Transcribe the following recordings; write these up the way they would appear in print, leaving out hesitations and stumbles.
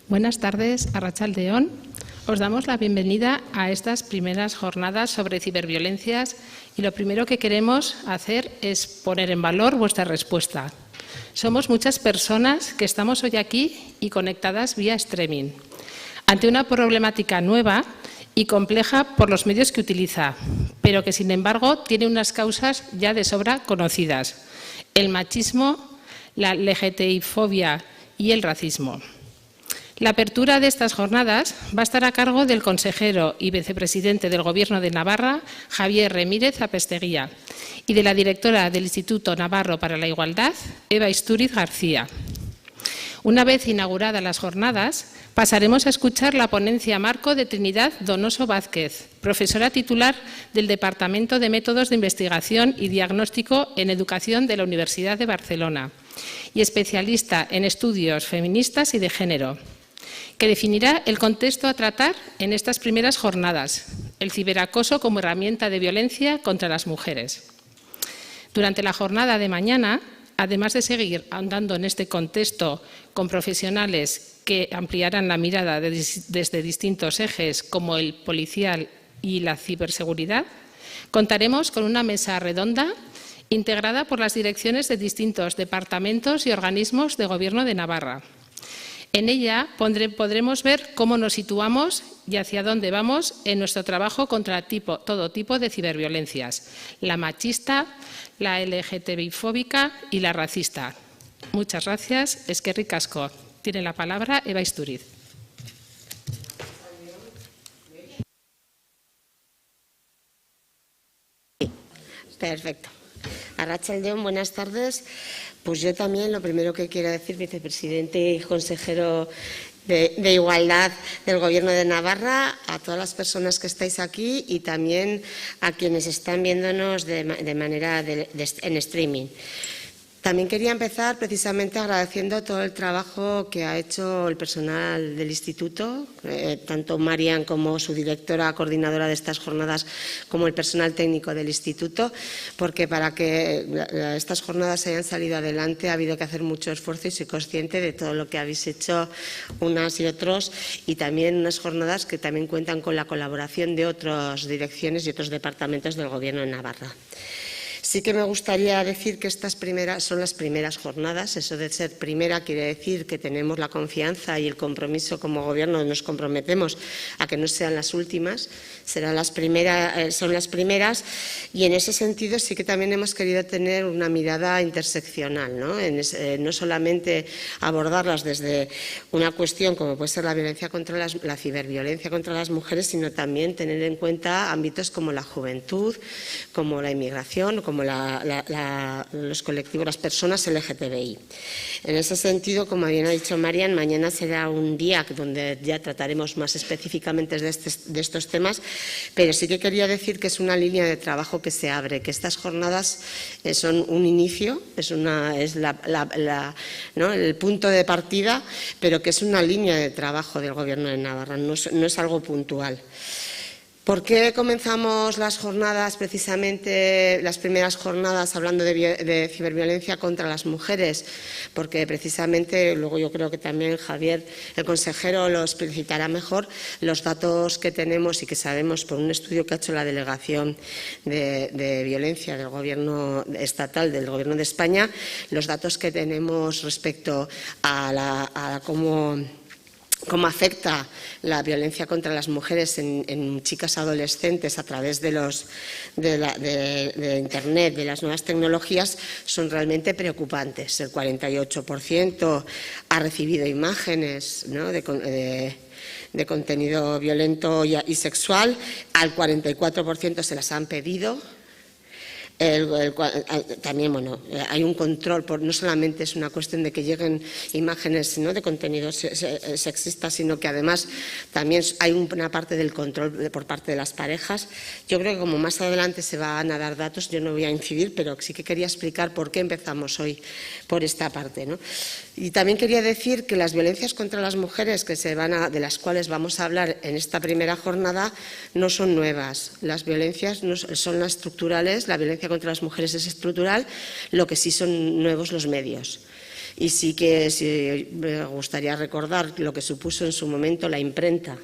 Buenas tardes, Arratsaldeon. Os damos la bienvenida a estas primeras jornadas sobre ciberviolencias y lo primero que queremos hacer es poner en valor vuestra respuesta. Somos muchas personas que estamos hoy aquí y conectadas vía streaming, ante una problemática nueva y compleja por los medios que utiliza, pero que sin embargo tiene unas causas ya de sobra conocidas: el machismo, la LGTBI-fobia y el racismo. La apertura de estas jornadas va a estar a cargo del consejero y vicepresidente del Gobierno de Navarra, Javier Remírez Apesteguía, y de la directora del Instituto Navarro para la Igualdad, Eva Istúriz García. Una vez inauguradas las jornadas, pasaremos a escuchar la ponencia marco de Trinidad Donoso Vázquez, profesora titular del Departamento de Métodos de Investigación y Diagnóstico en Educación de la Universidad de Barcelona y especialista en estudios feministas y de género, que definirá el contexto a tratar en estas primeras jornadas, el ciberacoso como herramienta de violencia contra las mujeres. Durante la jornada de mañana, además de seguir ahondando en este contexto con profesionales que ampliarán la mirada desde distintos ejes como el policial y la ciberseguridad, contaremos con una mesa redonda integrada por las direcciones de distintos departamentos y organismos de Gobierno de Navarra. En ella podremos ver cómo nos situamos y hacia dónde vamos en nuestro trabajo contra todo tipo de ciberviolencias, la machista, la LGTBI-fóbica y la racista. Muchas gracias. Eskerrik asko. Tiene la palabra Eva Istúriz. Perfecto. Arratsaldeon, buenas tardes. Pues yo también, lo primero que quiero decir, vicepresidente y consejero de Igualdad del Gobierno de Navarra, a todas las personas que estáis aquí y también a quienes están viéndonos de manera en streaming. También quería empezar precisamente agradeciendo todo el trabajo que ha hecho el personal del Instituto, tanto Marian como su directora coordinadora de estas jornadas, como el personal técnico del Instituto, porque para que estas jornadas hayan salido adelante ha habido que hacer mucho esfuerzo y soy consciente de todo lo que habéis hecho unas y otros, y también unas jornadas que también cuentan con la colaboración de otras direcciones y otros departamentos del Gobierno de Navarra. Sí que me gustaría decir que estas son las primeras jornadas. Eso de ser primera quiere decir que tenemos la confianza y el compromiso como Gobierno, nos comprometemos a que no sean las últimas, son las primeras, y en ese sentido sí que también hemos querido tener una mirada interseccional, no solamente abordarlas desde una cuestión como puede ser la violencia contra la ciberviolencia contra las mujeres, sino también tener en cuenta ámbitos como la juventud, como la inmigración, como los colectivos, las personas LGTBI. En ese sentido, como bien ha dicho Marian, mañana será un día donde ya trataremos más específicamente de estos temas, pero sí que quería decir que es una línea de trabajo que se abre, que estas jornadas son un inicio, es el punto de partida, pero que es una línea de trabajo del Gobierno de Navarra, no es algo puntual. ¿Por qué comenzamos las jornadas, precisamente las primeras jornadas, hablando de ciberviolencia contra las mujeres? Porque precisamente, luego yo creo que también Javier, el consejero, lo explicitará mejor, los datos que tenemos y que sabemos por un estudio que ha hecho la Delegación de Violencia del Gobierno estatal, del Gobierno de España, los datos que tenemos respecto a cómo afecta la violencia contra las mujeres en chicas adolescentes a través de Internet, de las nuevas tecnologías, son realmente preocupantes. El 48% ha recibido imágenes, de contenido violento y sexual, al 44% se las han pedido. También hay un control, no solamente es una cuestión de que lleguen imágenes de contenido sexista, sino que además también hay una parte del control por parte de las parejas. Yo creo que como más adelante se van a dar datos, yo no voy a incidir, pero sí que quería explicar por qué empezamos hoy por esta parte, Y también quería decir que las violencias contra las mujeres de las cuales vamos a hablar en esta primera jornada no son nuevas. Las violencias son las estructurales, la violencia contra las mujeres es estructural, lo que sí son nuevos los medios. Y sí que me gustaría recordar lo que supuso en su momento la imprenta,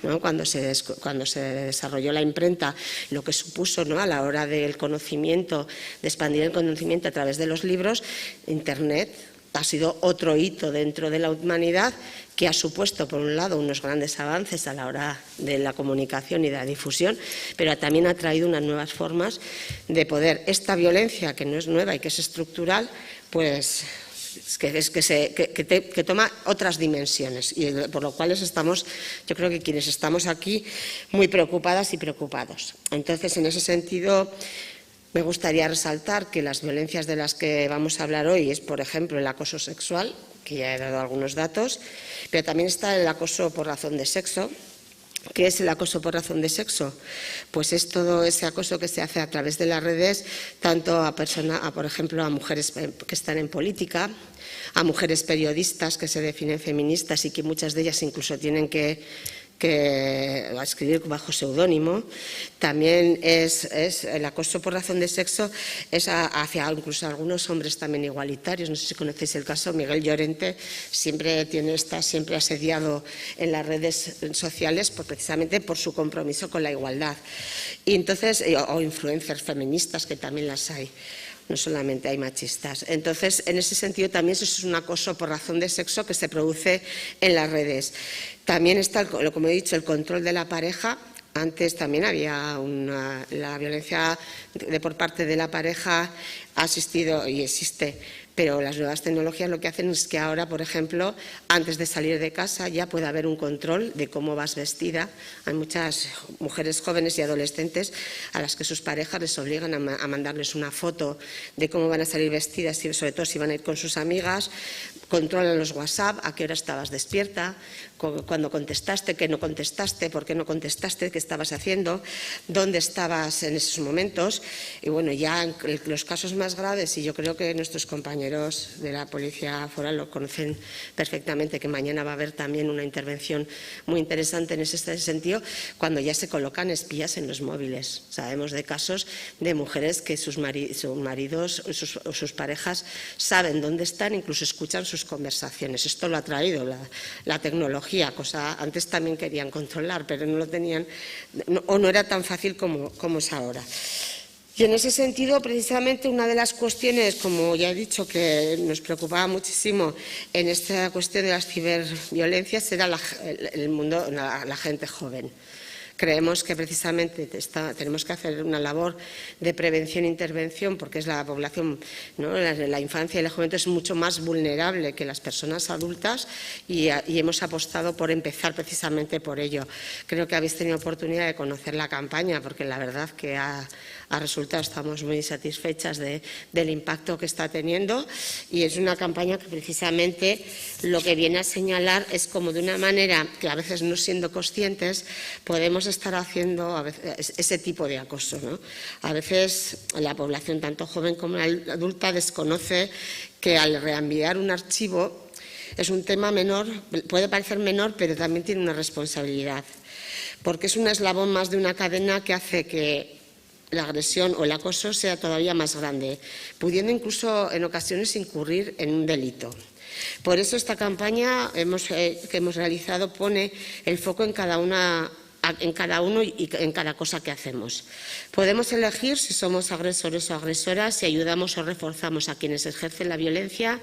¿no? Cuando se desarrolló la imprenta, lo que supuso, ¿no?, a la hora del conocimiento, de expandir el conocimiento a través de los libros. Internet ha sido otro hito dentro de la humanidad que ha supuesto, por un lado, unos grandes avances a la hora de la comunicación y de la difusión, pero también ha traído unas nuevas formas de poder, esta violencia que no es nueva y que es estructural, pues que toma otras dimensiones, y por lo cual estamos, yo creo que quienes estamos aquí, muy preocupadas y preocupados. Entonces, en ese sentido, me gustaría resaltar que las violencias de las que vamos a hablar hoy es, por ejemplo, el acoso sexual, que ya he dado algunos datos, pero también está el acoso por razón de sexo. ¿Qué es el acoso por razón de sexo? Pues es todo ese acoso que se hace a través de las redes, tanto por ejemplo, a mujeres que están en política, a mujeres periodistas que se definen feministas y que muchas de ellas incluso tienen que escribir bajo seudónimo. También es el acoso por razón de sexo, es hacia incluso algunos hombres también igualitarios. No sé si conocéis el caso, Miguel Llorente está siempre asediado en las redes sociales precisamente por su compromiso con la igualdad. Y entonces, o influencers feministas, que también las hay. No solamente hay machistas. Entonces, en ese sentido, también eso es un acoso por razón de sexo que se produce en las redes. También está, como he dicho, el control de la pareja. Antes también había la violencia por parte de la pareja, ha existido y existe, pero las nuevas tecnologías lo que hacen es que ahora, por ejemplo, antes de salir de casa ya puede haber un control de cómo vas vestida. Hay muchas mujeres jóvenes y adolescentes a las que sus parejas les obligan a mandarles una foto de cómo van a salir vestidas, y sobre todo si van a ir con sus amigas. Controlan los WhatsApp, a qué hora estabas despierta, cuando contestaste, qué no contestaste, por qué no contestaste, qué estabas haciendo, dónde estabas en esos momentos. Y bueno, ya en los casos más graves, y yo creo que nuestros compañeros de la Policía Foral lo conocen perfectamente, que mañana va a haber también una intervención muy interesante en ese sentido, cuando ya se colocan espías en los móviles. Sabemos de casos de mujeres que sus maridos o sus parejas saben dónde están, incluso escuchan sus conversaciones. Esto lo ha traído la tecnología, cosa antes también querían controlar, pero no lo tenían, o no era tan fácil como es ahora. Y en ese sentido, precisamente, una de las cuestiones, como ya he dicho, que nos preocupaba muchísimo en esta cuestión de las ciberviolencias era el mundo, la gente joven. Creemos que precisamente tenemos que hacer una labor de prevención e intervención, porque es la población, ¿no?, la infancia y la juventud es mucho más vulnerable que las personas adultas, y hemos apostado por empezar precisamente por ello. Creo que habéis tenido oportunidad de conocer la campaña, porque la verdad que ha resultado, estamos muy satisfechas del impacto que está teniendo, y es una campaña que precisamente lo que viene a señalar es como, de una manera que a veces, no siendo conscientes, podemos estar haciendo ese tipo de acoso, ¿no? A veces la población, tanto joven como adulta, desconoce que al reenviar un archivo es un tema menor, puede parecer menor, pero también tiene una responsabilidad, porque es un eslabón más de una cadena que hace que la agresión o el acoso sea todavía más grande, pudiendo incluso en ocasiones incurrir en un delito. Por eso esta campaña que hemos realizado pone el foco en cada uno y en cada cosa que hacemos. Podemos elegir si somos agresores o agresoras, si ayudamos o reforzamos a quienes ejercen la violencia,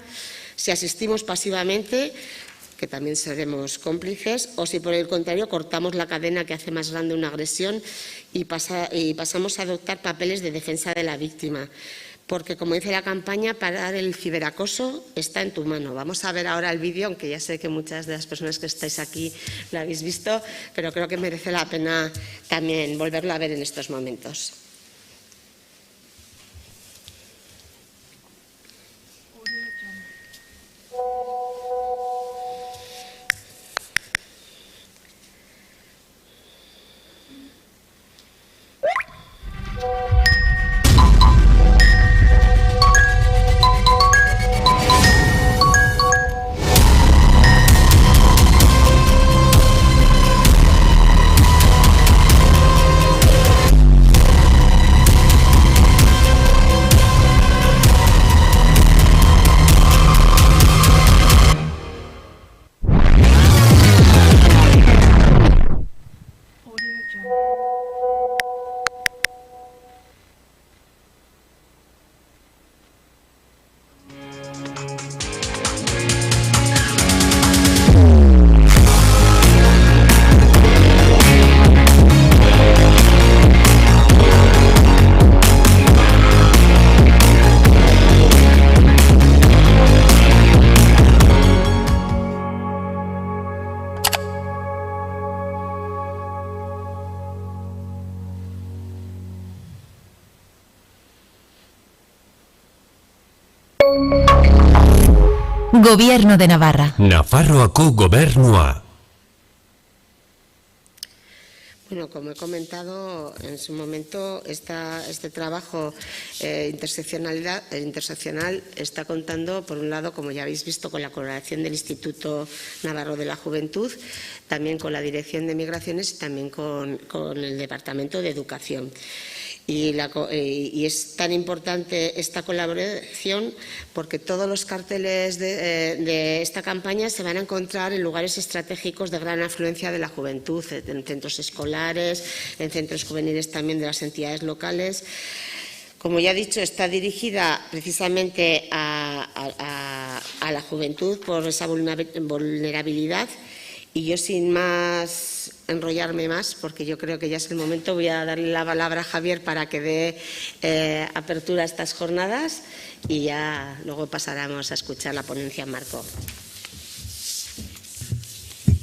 si asistimos pasivamente, que también seremos cómplices, o si por el contrario cortamos la cadena que hace más grande una agresión y pasamos a adoptar papeles de defensa de la víctima. Porque, como dice la campaña, parar el ciberacoso está en tu mano. Vamos a ver ahora el vídeo, aunque ya sé que muchas de las personas que estáis aquí lo habéis visto, pero creo que merece la pena también volverlo a ver en estos momentos. Gobierno de Navarra. Nafarroako Gobernua. Bueno, como he comentado en su momento, este trabajo interseccional está contando, por un lado, como ya habéis visto, con la colaboración del Instituto Navarro de la Juventud, también con la Dirección de Migraciones y también con el Departamento de Educación. Y es tan importante esta colaboración porque todos los carteles de esta campaña se van a encontrar en lugares estratégicos de gran afluencia de la juventud, en centros escolares, en centros juveniles también de las entidades locales. Como ya he dicho, está dirigida precisamente a la juventud por esa vulnerabilidad. Y yo, sin más enrollarme más, porque yo creo que ya es el momento, voy a darle la palabra a Javier para que dé apertura a estas jornadas y ya luego pasaremos a escuchar la ponencia en marco.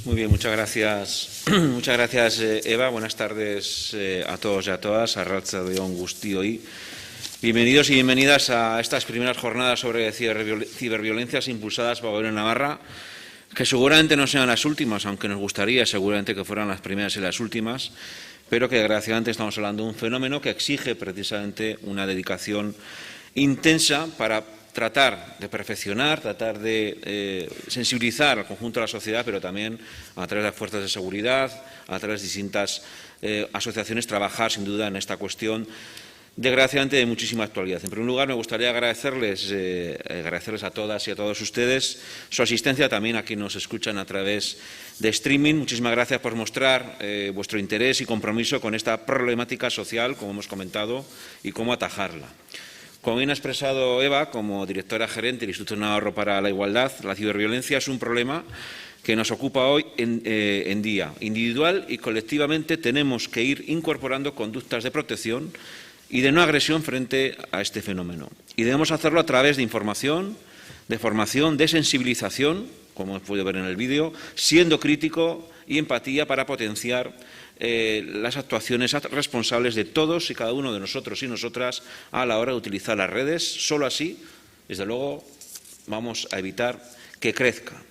Muy bien, muchas gracias. Muchas gracias, Eva. Buenas tardes a todos y a todas. Arratsalde-on guztioi. Bienvenidos y bienvenidas a estas primeras jornadas sobre ciberviolencias impulsadas por el Gobierno de Navarra, que seguramente no sean las últimas, aunque nos gustaría seguramente que fueran las primeras y las últimas, pero que desgraciadamente estamos hablando de un fenómeno que exige precisamente una dedicación intensa para tratar de perfeccionar, tratar de sensibilizar al conjunto de la sociedad, pero también a través de las fuerzas de seguridad, a través de distintas asociaciones, trabajar sin duda en esta cuestión desgraciadamente de muchísima actualidad. En primer lugar, me gustaría agradecerles a todas y a todos ustedes su asistencia, también a quienes nos escuchan a través de streaming. Muchísimas gracias por mostrar vuestro interés y compromiso con esta problemática social, como hemos comentado, y cómo atajarla. Como bien ha expresado Eva, como directora gerente del Instituto Navarro para la Igualdad, la ciberviolencia es un problema que nos ocupa hoy en día. Individual y colectivamente tenemos que ir incorporando conductas de protección y de no agresión frente a este fenómeno. Y debemos hacerlo a través de información, de formación, de sensibilización, como hemos podido ver en el vídeo, siendo crítico y empatía para potenciar las actuaciones responsables de todos y cada uno de nosotros y nosotras a la hora de utilizar las redes. Solo así, desde luego, vamos a evitar que crezca.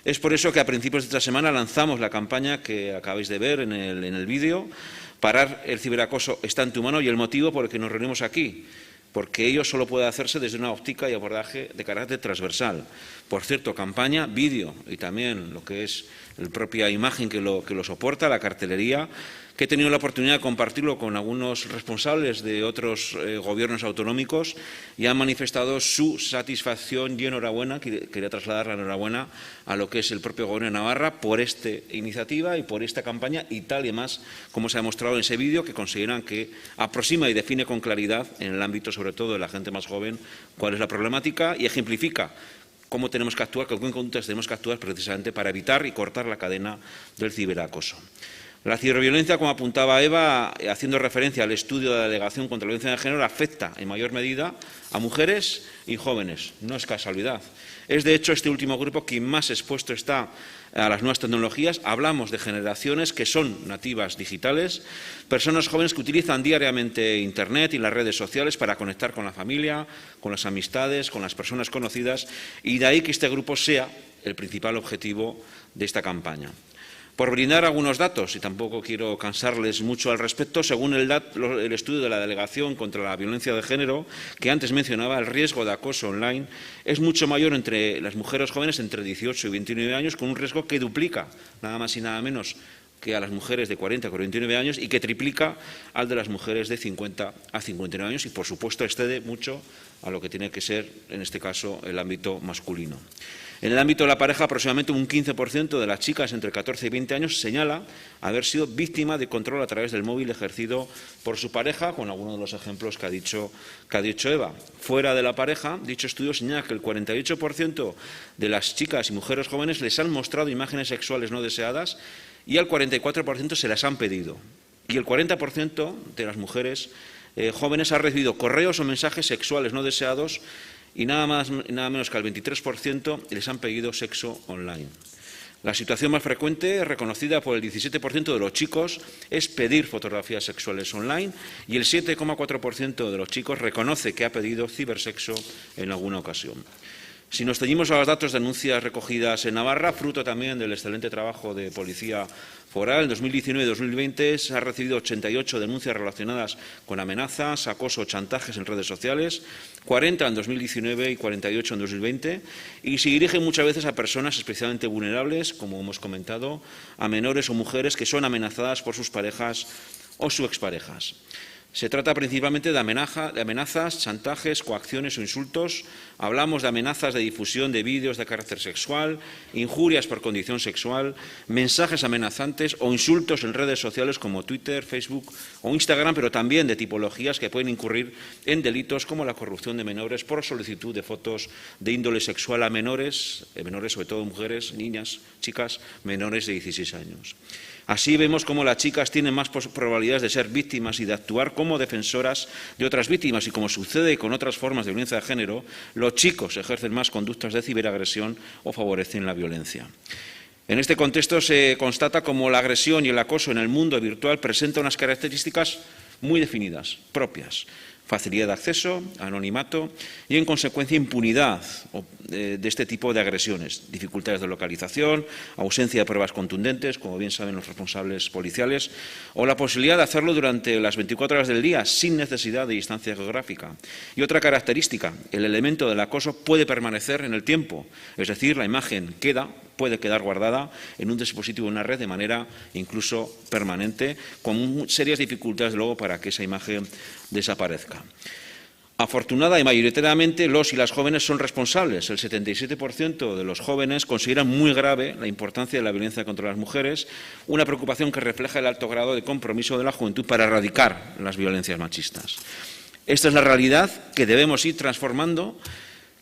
Es por eso que a principios de esta semana lanzamos la campaña que acabáis de ver en el vídeo. Parar el ciberacoso está en tu mano, y el motivo por el que nos reunimos aquí, porque ello solo puede hacerse desde una óptica y abordaje de carácter transversal. Por cierto, campaña, vídeo y también lo que es la propia imagen que lo soporta, la cartelería, que he tenido la oportunidad de compartirlo con algunos responsables de otros gobiernos autonómicos y han manifestado su satisfacción y enhorabuena. Quería trasladar la enhorabuena a lo que es el propio Gobierno de Navarra por esta iniciativa y por esta campaña y tal y más como se ha demostrado en ese vídeo, que consideran que aproxima y define con claridad en el ámbito sobre todo de la gente más joven cuál es la problemática y ejemplifica cómo tenemos que actuar, con qué conductas tenemos que actuar precisamente para evitar y cortar la cadena del ciberacoso. La ciberviolencia, como apuntaba Eva, haciendo referencia al estudio de la Delegación contra la Violencia de Género, afecta en mayor medida a mujeres y jóvenes. No es casualidad. Es, de hecho, este último grupo quien más expuesto está a las nuevas tecnologías. Hablamos de generaciones que son nativas digitales, personas jóvenes que utilizan diariamente Internet y las redes sociales para conectar con la familia, con las amistades, con las personas conocidas, y de ahí que este grupo sea el principal objetivo de esta campaña. Por brindar algunos datos, y tampoco quiero cansarles mucho al respecto, según el estudio de la Delegación contra la Violencia de Género, que antes mencionaba, el riesgo de acoso online es mucho mayor entre las mujeres jóvenes entre 18 y 29 años, con un riesgo que duplica, nada más y nada menos, que a las mujeres de 40 a 49 años y que triplica al de las mujeres de 50 a 59 años y, por supuesto, excede mucho a lo que tiene que ser, en este caso, el ámbito masculino. En el ámbito de la pareja, aproximadamente un 15% de las chicas entre 14 y 20 años señala haber sido víctima de control a través del móvil ejercido por su pareja, con algunos de los ejemplos que ha dicho Eva. Fuera de la pareja, dicho estudio señala que el 48% de las chicas y mujeres jóvenes les han mostrado imágenes sexuales no deseadas y al 44% se las han pedido. Y el 40% de las mujeres jóvenes ha recibido correos o mensajes sexuales no deseados y nada más nada menos que al 23% les han pedido sexo online. La situación más frecuente, reconocida por el 17% de los chicos, es pedir fotografías sexuales online y el 7,4% de los chicos reconoce que ha pedido cibersexo en alguna ocasión. Si nos ceñimos a los datos de denuncias recogidas en Navarra, fruto también del excelente trabajo de Policía Foral, en 2019 y 2020 se han recibido 88 denuncias relacionadas con amenazas, acoso o chantajes en redes sociales, 40 en 2019 y 48 en 2020, y se dirigen muchas veces a personas especialmente vulnerables, como hemos comentado, a menores o mujeres que son amenazadas por sus parejas o sus exparejas. Se trata principalmente de amenazas, chantajes, coacciones o insultos. Hablamos de amenazas de difusión de vídeos de carácter sexual, injurias por condición sexual, mensajes amenazantes o insultos en redes sociales como Twitter, Facebook o Instagram, pero también de tipologías que pueden incurrir en delitos como la corrupción de menores por solicitud de fotos de índole sexual a menores sobre todo mujeres, niñas, chicas menores de 16 años. Así vemos cómo las chicas tienen más probabilidades de ser víctimas y de actuar como defensoras de otras víctimas y, como sucede con otras formas de violencia de género, los chicos ejercen más conductas de ciberagresión o favorecen la violencia. En este contexto se constata cómo la agresión y el acoso en el mundo virtual presentan unas características muy definidas, propias. Facilidad de acceso, anonimato y, en consecuencia, impunidad de este tipo de agresiones, dificultades de localización, ausencia de pruebas contundentes, como bien saben los responsables policiales, o la posibilidad de hacerlo durante las 24 horas del día sin necesidad de distancia geográfica. Y otra característica, el elemento del acoso puede permanecer en el tiempo, es decir, la imagen puede quedar guardada en un dispositivo, en una red, de manera incluso permanente, con serias dificultades luego para que esa imagen desaparezca. Afortunada y mayoritariamente los y las jóvenes son responsables. El 77% de los jóvenes consideran muy grave la importancia de la violencia contra las mujeres, una preocupación que refleja el alto grado de compromiso de la juventud para erradicar las violencias machistas. Esta es la realidad que debemos ir transformando,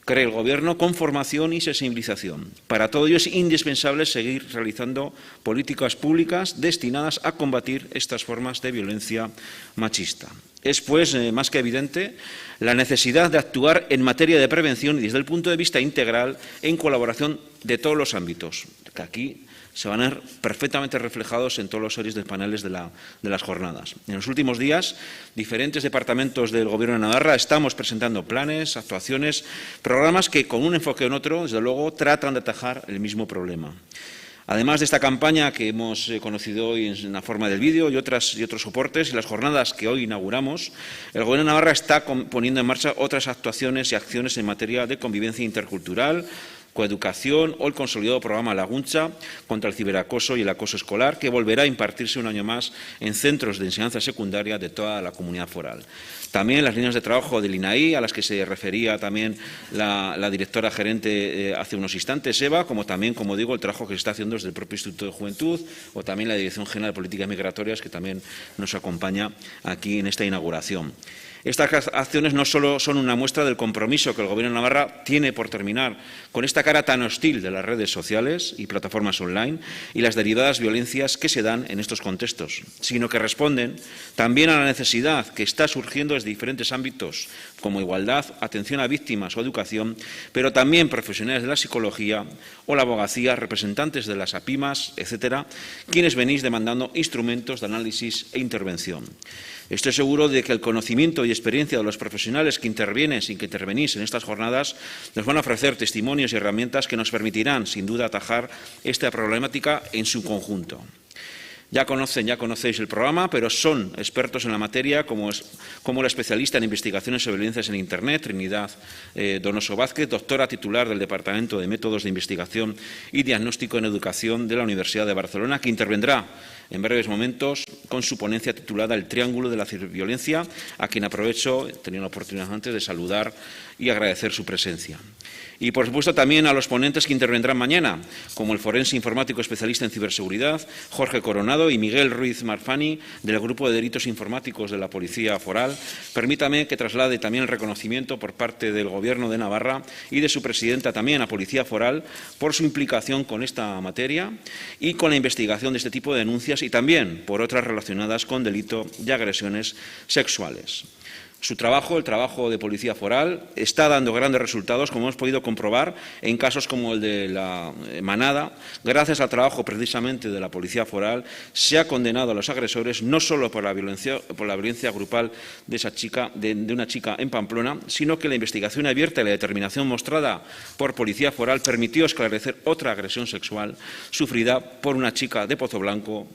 cree el Gobierno, con formación y sensibilización. Para todo ello es indispensable seguir realizando políticas públicas destinadas a combatir estas formas de violencia machista. Es, pues, más que evidente la necesidad de actuar en materia de prevención y desde el punto de vista integral en colaboración de todos los ámbitos, que aquí se van a ver perfectamente reflejados en todos los series de paneles de las jornadas. En los últimos días, diferentes departamentos del Gobierno de Navarra estamos presentando planes, actuaciones, programas que, con un enfoque o en otro, desde luego, tratan de atajar el mismo problema. Además de esta campaña que hemos conocido hoy en la forma del vídeo y otros soportes y las jornadas que hoy inauguramos, el Gobierno de Navarra está poniendo en marcha otras actuaciones y acciones en materia de convivencia intercultural, coeducación o el consolidado programa Laguntza contra el ciberacoso y el acoso escolar, que volverá a impartirse un año más en centros de enseñanza secundaria de toda la comunidad foral. También las líneas de trabajo del INAI, a las que se refería también la directora gerente hace unos instantes, Eva, como también, como digo, el trabajo que se está haciendo desde el propio Instituto de Juventud o también la Dirección General de Políticas Migratorias, que también nos acompaña aquí en esta inauguración. Estas acciones no solo son una muestra del compromiso que el Gobierno de Navarra tiene por terminar con esta cara tan hostil de las redes sociales y plataformas online y las derivadas violencias que se dan en estos contextos, sino que responden también a la necesidad que está surgiendo desde diferentes ámbitos, como igualdad, atención a víctimas o educación, pero también profesionales de la psicología o la abogacía, representantes de las APIMAS, etcétera, quienes venís demandando instrumentos de análisis e intervención. Estoy seguro de que el conocimiento y experiencia de los profesionales que intervenís en estas jornadas nos van a ofrecer testimonios y herramientas que nos permitirán, sin duda, atajar esta problemática en su conjunto. Ya conocéis el programa, pero son expertos en la materia, como la especialista en investigaciones sobre violencias en Internet, Trinidad Donoso Vázquez, doctora titular del Departamento de Métodos de Investigación y Diagnóstico en Educación de la Universidad de Barcelona, que intervendrá en breves momentos con su ponencia titulada El Triángulo de la Ciberviolencia, a quien aprovecho, he tenido la oportunidad antes de saludar y agradecer su presencia. Y, por supuesto, también a los ponentes que intervendrán mañana, como el forense informático especialista en ciberseguridad, Jorge Coronado, y Miguel Ruiz Marfani, del Grupo de Delitos Informáticos de la Policía Foral. Permítame que traslade también el reconocimiento por parte del Gobierno de Navarra y de su presidenta también a Policía Foral por su implicación con esta materia y con la investigación de este tipo de denuncias y también por otras relacionadas con delito de agresiones sexuales. Su trabajo, el trabajo de Policía Foral, está dando grandes resultados, como hemos podido comprobar en casos como el de la Manada. Gracias al trabajo precisamente de la Policía Foral, se ha condenado a los agresores no solo por la violencia grupal de una chica en Pamplona, sino que la investigación abierta y la determinación mostrada por Policía Foral permitió esclarecer otra agresión sexual sufrida por una chica de Pozoblanco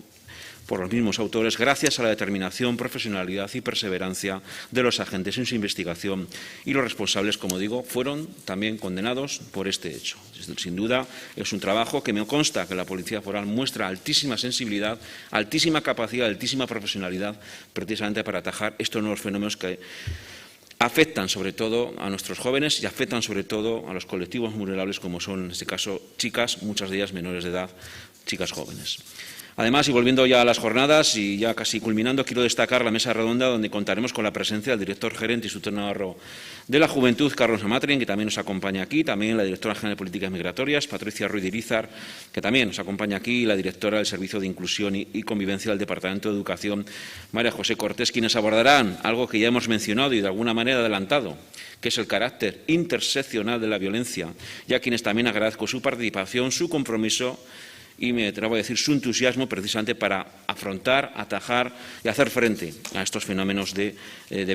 por los mismos autores, gracias a la determinación, profesionalidad y perseverancia de los agentes en su investigación, y los responsables, como digo, fueron también condenados por este hecho. Sin duda, es un trabajo que me consta que la Policía Foral muestra altísima sensibilidad, altísima capacidad, altísima profesionalidad, precisamente para atajar estos nuevos fenómenos que afectan sobre todo a nuestros jóvenes y afectan sobre todo a los colectivos vulnerables, como son, en este caso, chicas, muchas de ellas menores de edad, chicas jóvenes. Además, y volviendo ya a las jornadas y ya casi culminando, quiero destacar la mesa redonda donde contaremos con la presencia del director gerente Instituto Navarro de la Juventud, Carlos Amatren, que también nos acompaña aquí, también la directora general de Políticas Migratorias, Patricia Ruiz de Irizar, que también nos acompaña aquí, y la directora del Servicio de Inclusión y Convivencia del Departamento de Educación, María José Cortés, quienes abordarán algo que ya hemos mencionado y de alguna manera adelantado, que es el carácter interseccional de la violencia, y a quienes también agradezco su participación, su compromiso y me atrevo a decir su entusiasmo precisamente para afrontar, atajar y hacer frente a estos fenómenos de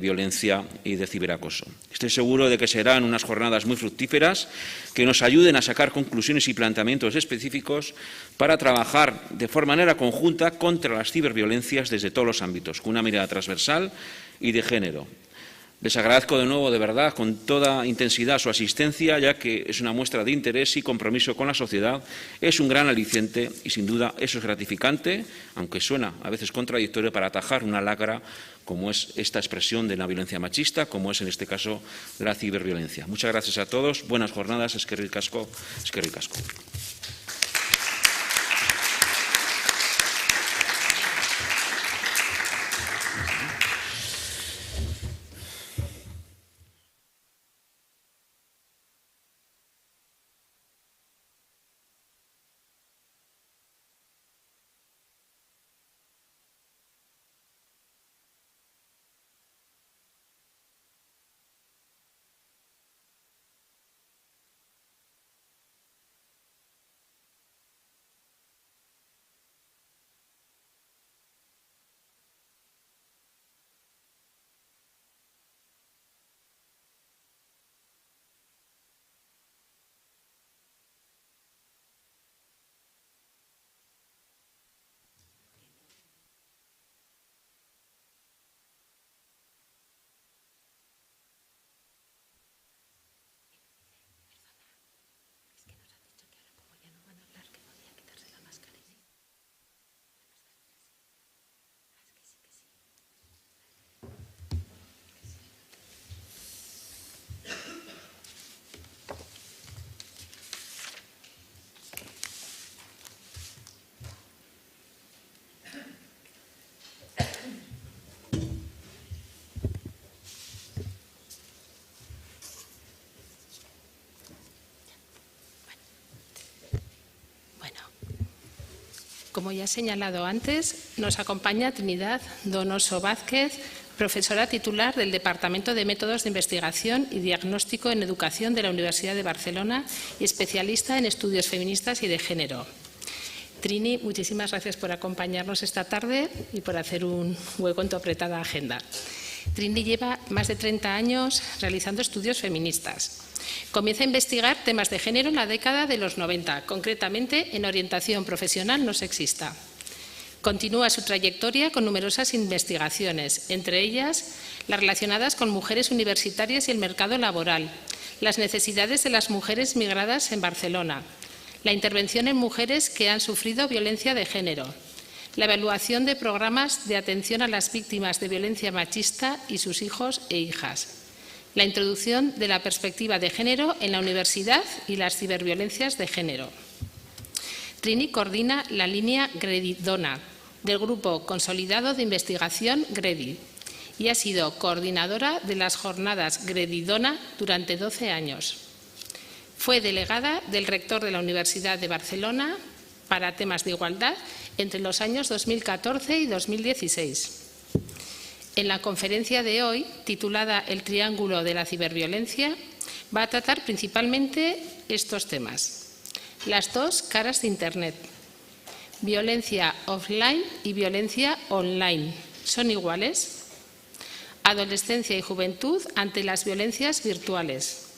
violencia y de ciberacoso. Estoy seguro de que serán unas jornadas muy fructíferas que nos ayuden a sacar conclusiones y planteamientos específicos para trabajar de manera conjunta contra las ciberviolencias desde todos los ámbitos, con una mirada transversal y de género. Les agradezco de nuevo, de verdad, con toda intensidad su asistencia, ya que es una muestra de interés y compromiso con la sociedad, es un gran aliciente y, sin duda, eso es gratificante, aunque suena a veces contradictorio, para atajar una lacra como es esta expresión de la violencia machista, como es en este caso la ciberviolencia. Muchas gracias a todos, buenas jornadas, eskerrik asko, eskerrik asko. Como ya he señalado antes, nos acompaña Trinidad Donoso Vázquez, profesora titular del Departamento de Métodos de Investigación y Diagnóstico en Educación de la Universidad de Barcelona y especialista en estudios feministas y de género. Trini, muchísimas gracias por acompañarnos esta tarde y por hacer un hueco en tu apretada agenda. Trini lleva más de 30 años realizando estudios feministas. Comienza a investigar temas de género en la década de los 90, concretamente en orientación profesional no sexista. Continúa su trayectoria con numerosas investigaciones, entre ellas las relacionadas con mujeres universitarias y el mercado laboral, las necesidades de las mujeres migradas en Barcelona, la intervención en mujeres que han sufrido violencia de género, la evaluación de programas de atención a las víctimas de violencia machista y sus hijos e hijas, la introducción de la perspectiva de género en la universidad y las ciberviolencias de género. Trini coordina la línea GREDI-DONA del Grupo Consolidado de Investigación GREDI y ha sido coordinadora de las jornadas GREDI-DONA durante 12 años. Fue delegada del rector de la Universidad de Barcelona para temas de igualdad entre los años 2014 y 2016. En la conferencia de hoy, titulada El triángulo de la ciberviolencia, va a tratar principalmente estos temas. Las dos caras de Internet. Violencia offline y violencia online. ¿Son iguales? Adolescencia y juventud ante las violencias virtuales.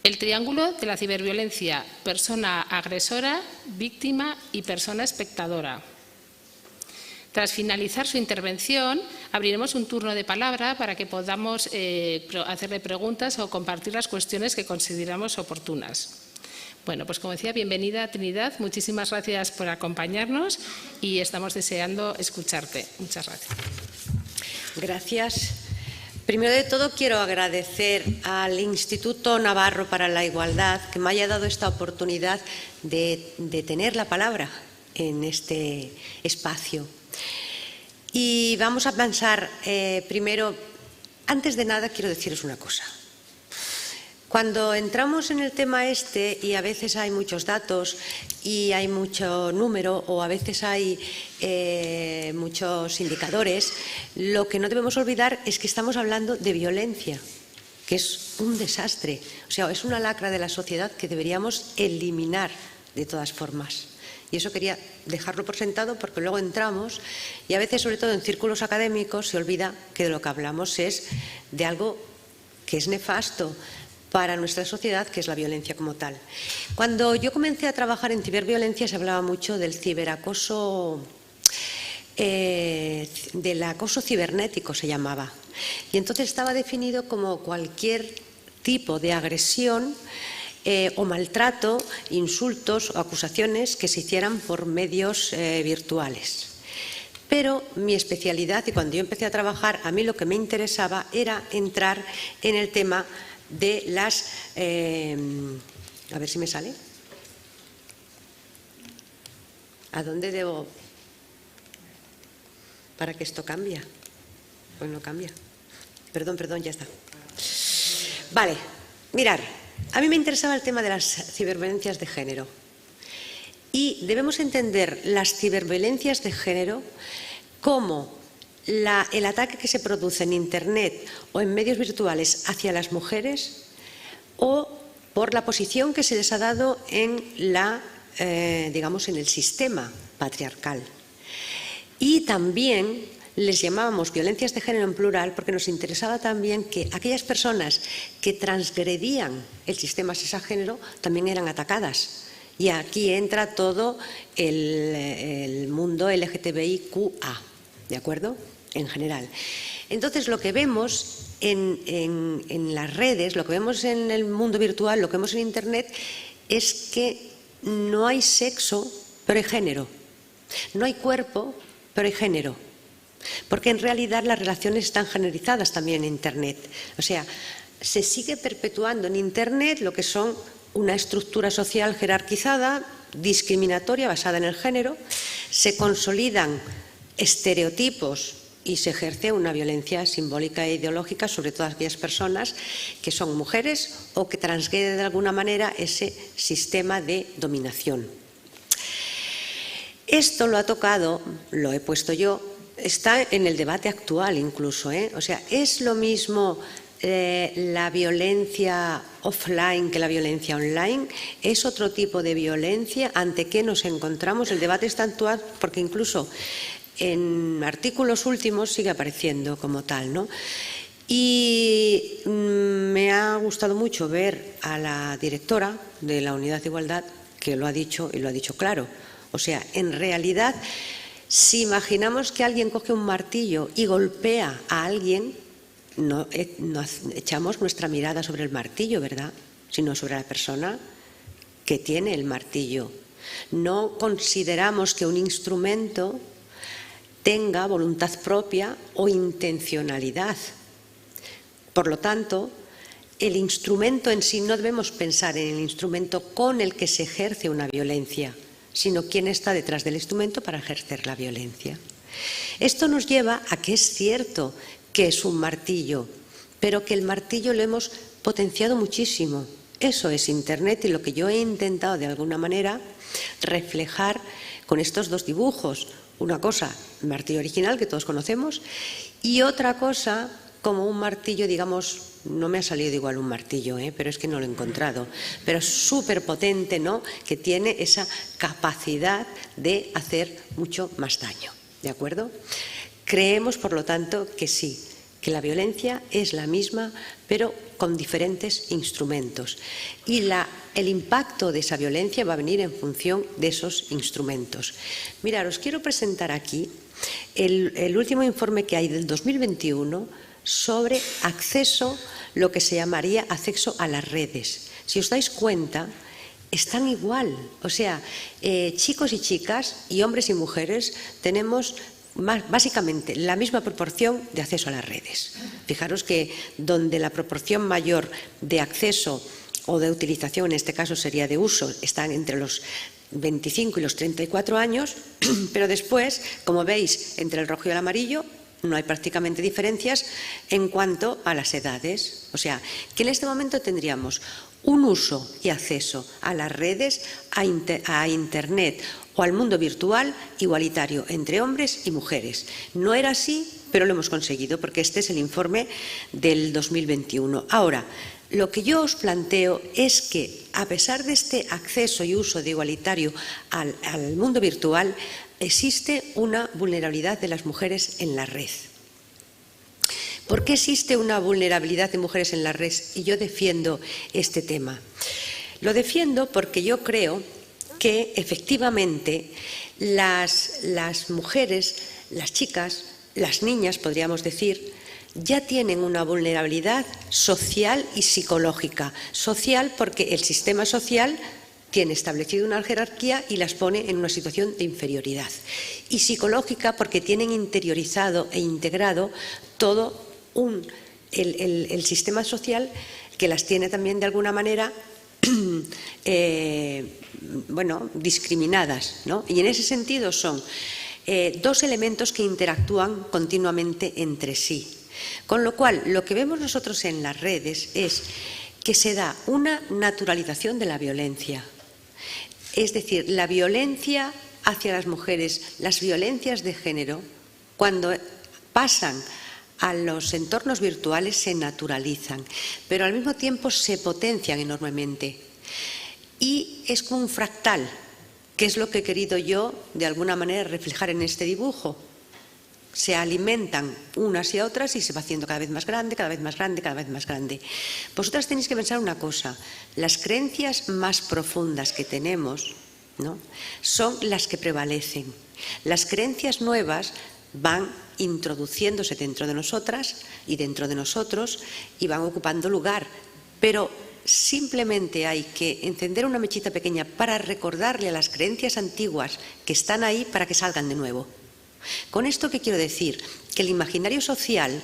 El triángulo de la ciberviolencia, persona agresora, víctima y persona espectadora. Tras finalizar su intervención, abriremos un turno de palabra para que podamos hacerle preguntas o compartir las cuestiones que consideramos oportunas. Bueno, pues como decía, bienvenida Trinidad, muchísimas gracias por acompañarnos y estamos deseando escucharte. Muchas gracias. Gracias. Primero de todo, quiero agradecer al Instituto Navarro para la Igualdad que me haya dado esta oportunidad de tener la palabra en este espacio. Y vamos a pensar, primero, antes de nada quiero deciros una cosa. Cuando entramos en el tema y a veces hay muchos datos y hay mucho número o a veces hay muchos indicadores, lo que no debemos olvidar es que estamos hablando de violencia, que es un desastre. O sea, es una lacra de la sociedad que deberíamos eliminar de todas formas. Y eso quería dejarlo por sentado porque luego entramos y a veces, sobre todo en círculos académicos, se olvida que de lo que hablamos es de algo que es nefasto para nuestra sociedad, que es la violencia como tal. Cuando yo comencé a trabajar en ciberviolencia se hablaba mucho del ciberacoso, del acoso cibernético se llamaba. Y entonces estaba definido como cualquier tipo de agresión o maltrato, insultos o acusaciones que se hicieran por medios virtuales. Pero mi especialidad, y cuando yo empecé a trabajar, a mí lo que me interesaba era entrar en el tema de las... a ver si me sale. ¿A dónde debo? Para que esto cambie. Pues no cambia. Perdón, ya está. Vale, mirar. A mí me interesaba el tema de las ciberviolencias de género. Y debemos entender las ciberviolencias de género como el ataque que se produce en Internet o en medios virtuales hacia las mujeres o por la posición que se les ha dado en digamos, en el sistema patriarcal. Y también les llamábamos violencias de género en plural porque nos interesaba también que aquellas personas que transgredían el sistema sexagénero también eran atacadas. Y aquí entra todo el mundo LGTBIQA, ¿de acuerdo? En general. Entonces, lo que vemos en las redes, lo que vemos en el mundo virtual, lo que vemos en Internet, es que no hay sexo, pero hay género. No hay cuerpo, pero hay género. Porque en realidad las relaciones están generizadas también en Internet. O sea, se sigue perpetuando en Internet lo que son una estructura social jerarquizada, discriminatoria, basada en el género, se consolidan estereotipos y se ejerce una violencia simbólica e ideológica sobre todas aquellas personas que son mujeres o que transgreden de alguna manera ese sistema de dominación. Esto lo ha tocado, lo he puesto yo, está en el debate actual incluso, O sea, es lo mismo la violencia offline que la violencia online. Es otro tipo de violencia. ¿Ante qué nos encontramos? El debate está actual porque incluso en artículos últimos sigue apareciendo como tal, ¿no? Y me ha gustado mucho ver a la directora de la Unidad de Igualdad que lo ha dicho y lo ha dicho claro. O sea, en realidad, si imaginamos que alguien coge un martillo y golpea a alguien, no echamos nuestra mirada sobre el martillo, ¿verdad? Sino sobre la persona que tiene el martillo. No consideramos que un instrumento tenga voluntad propia o intencionalidad. Por lo tanto, el instrumento en sí, no debemos pensar en el instrumento con el que se ejerce una violencia, sino quién está detrás del instrumento para ejercer la violencia. Esto nos lleva a que es cierto que es un martillo, pero que el martillo lo hemos potenciado muchísimo. Eso es Internet y lo que yo he intentado de alguna manera reflejar con estos dos dibujos. una cosa, martillo original que todos conocemos, y otra cosa como un martillo, digamos, no me ha salido igual un martillo, pero es que no lo he encontrado, pero súper potente, ¿no?, que tiene esa capacidad de hacer mucho más daño, ¿de acuerdo? Creemos, por lo tanto, que sí, que la violencia es la misma, pero con diferentes instrumentos. Y el impacto de esa violencia va a venir en función de esos instrumentos. Mirad, os quiero presentar aquí el último informe que hay del 2021 sobre acceso, lo que se llamaría acceso a las redes. Si os dais cuenta, están igual. O sea, chicos y chicas y hombres y mujeres tenemos básicamente la misma proporción de acceso a las redes. Fijaros que donde la proporción mayor de acceso o de utilización, en este caso sería de uso, están entre los 25 y los 34 años, pero después, como veis, entre el rojo y el amarillo no hay prácticamente diferencias en cuanto a las edades. O sea, que en este momento tendríamos un uso y acceso a las redes, a Internet o al mundo virtual igualitario entre hombres y mujeres. No era así, pero lo hemos conseguido, porque este es el informe del 2021. Ahora, lo que yo os planteo es que, a pesar de este acceso y uso de igualitario al mundo virtual, existe una vulnerabilidad de las mujeres en la red. ¿Por qué existe una vulnerabilidad de mujeres en la red? Y yo defiendo este tema. Lo defiendo porque yo creo que efectivamente las mujeres, las chicas, las niñas, podríamos decir, ya tienen una vulnerabilidad social y psicológica. Social porque el sistema social tiene establecido una jerarquía y las pone en una situación de inferioridad. Y psicológica porque tienen interiorizado e integrado todo el sistema social que las tiene también de alguna manera discriminadas, ¿no? Y en ese sentido son dos elementos que interactúan continuamente entre sí. Con lo cual, lo que vemos nosotros en las redes es que se da una naturalización de la violencia. Es decir, la violencia hacia las mujeres, las violencias de género, cuando pasan a los entornos virtuales se naturalizan, pero al mismo tiempo se potencian enormemente. Y es como un fractal, que es lo que he querido yo, de alguna manera, reflejar en este dibujo. Se alimentan unas y otras y se va haciendo cada vez más grande, cada vez más grande, cada vez más grande. Vosotras tenéis que pensar una cosa, las creencias más profundas que tenemos, ¿no?, son las que prevalecen. Las creencias nuevas van introduciéndose dentro de nosotras y dentro de nosotros y van ocupando lugar, pero simplemente hay que encender una mechita pequeña para recordarle a las creencias antiguas que están ahí para que salgan de nuevo. ¿Con esto qué quiero decir? Que el imaginario social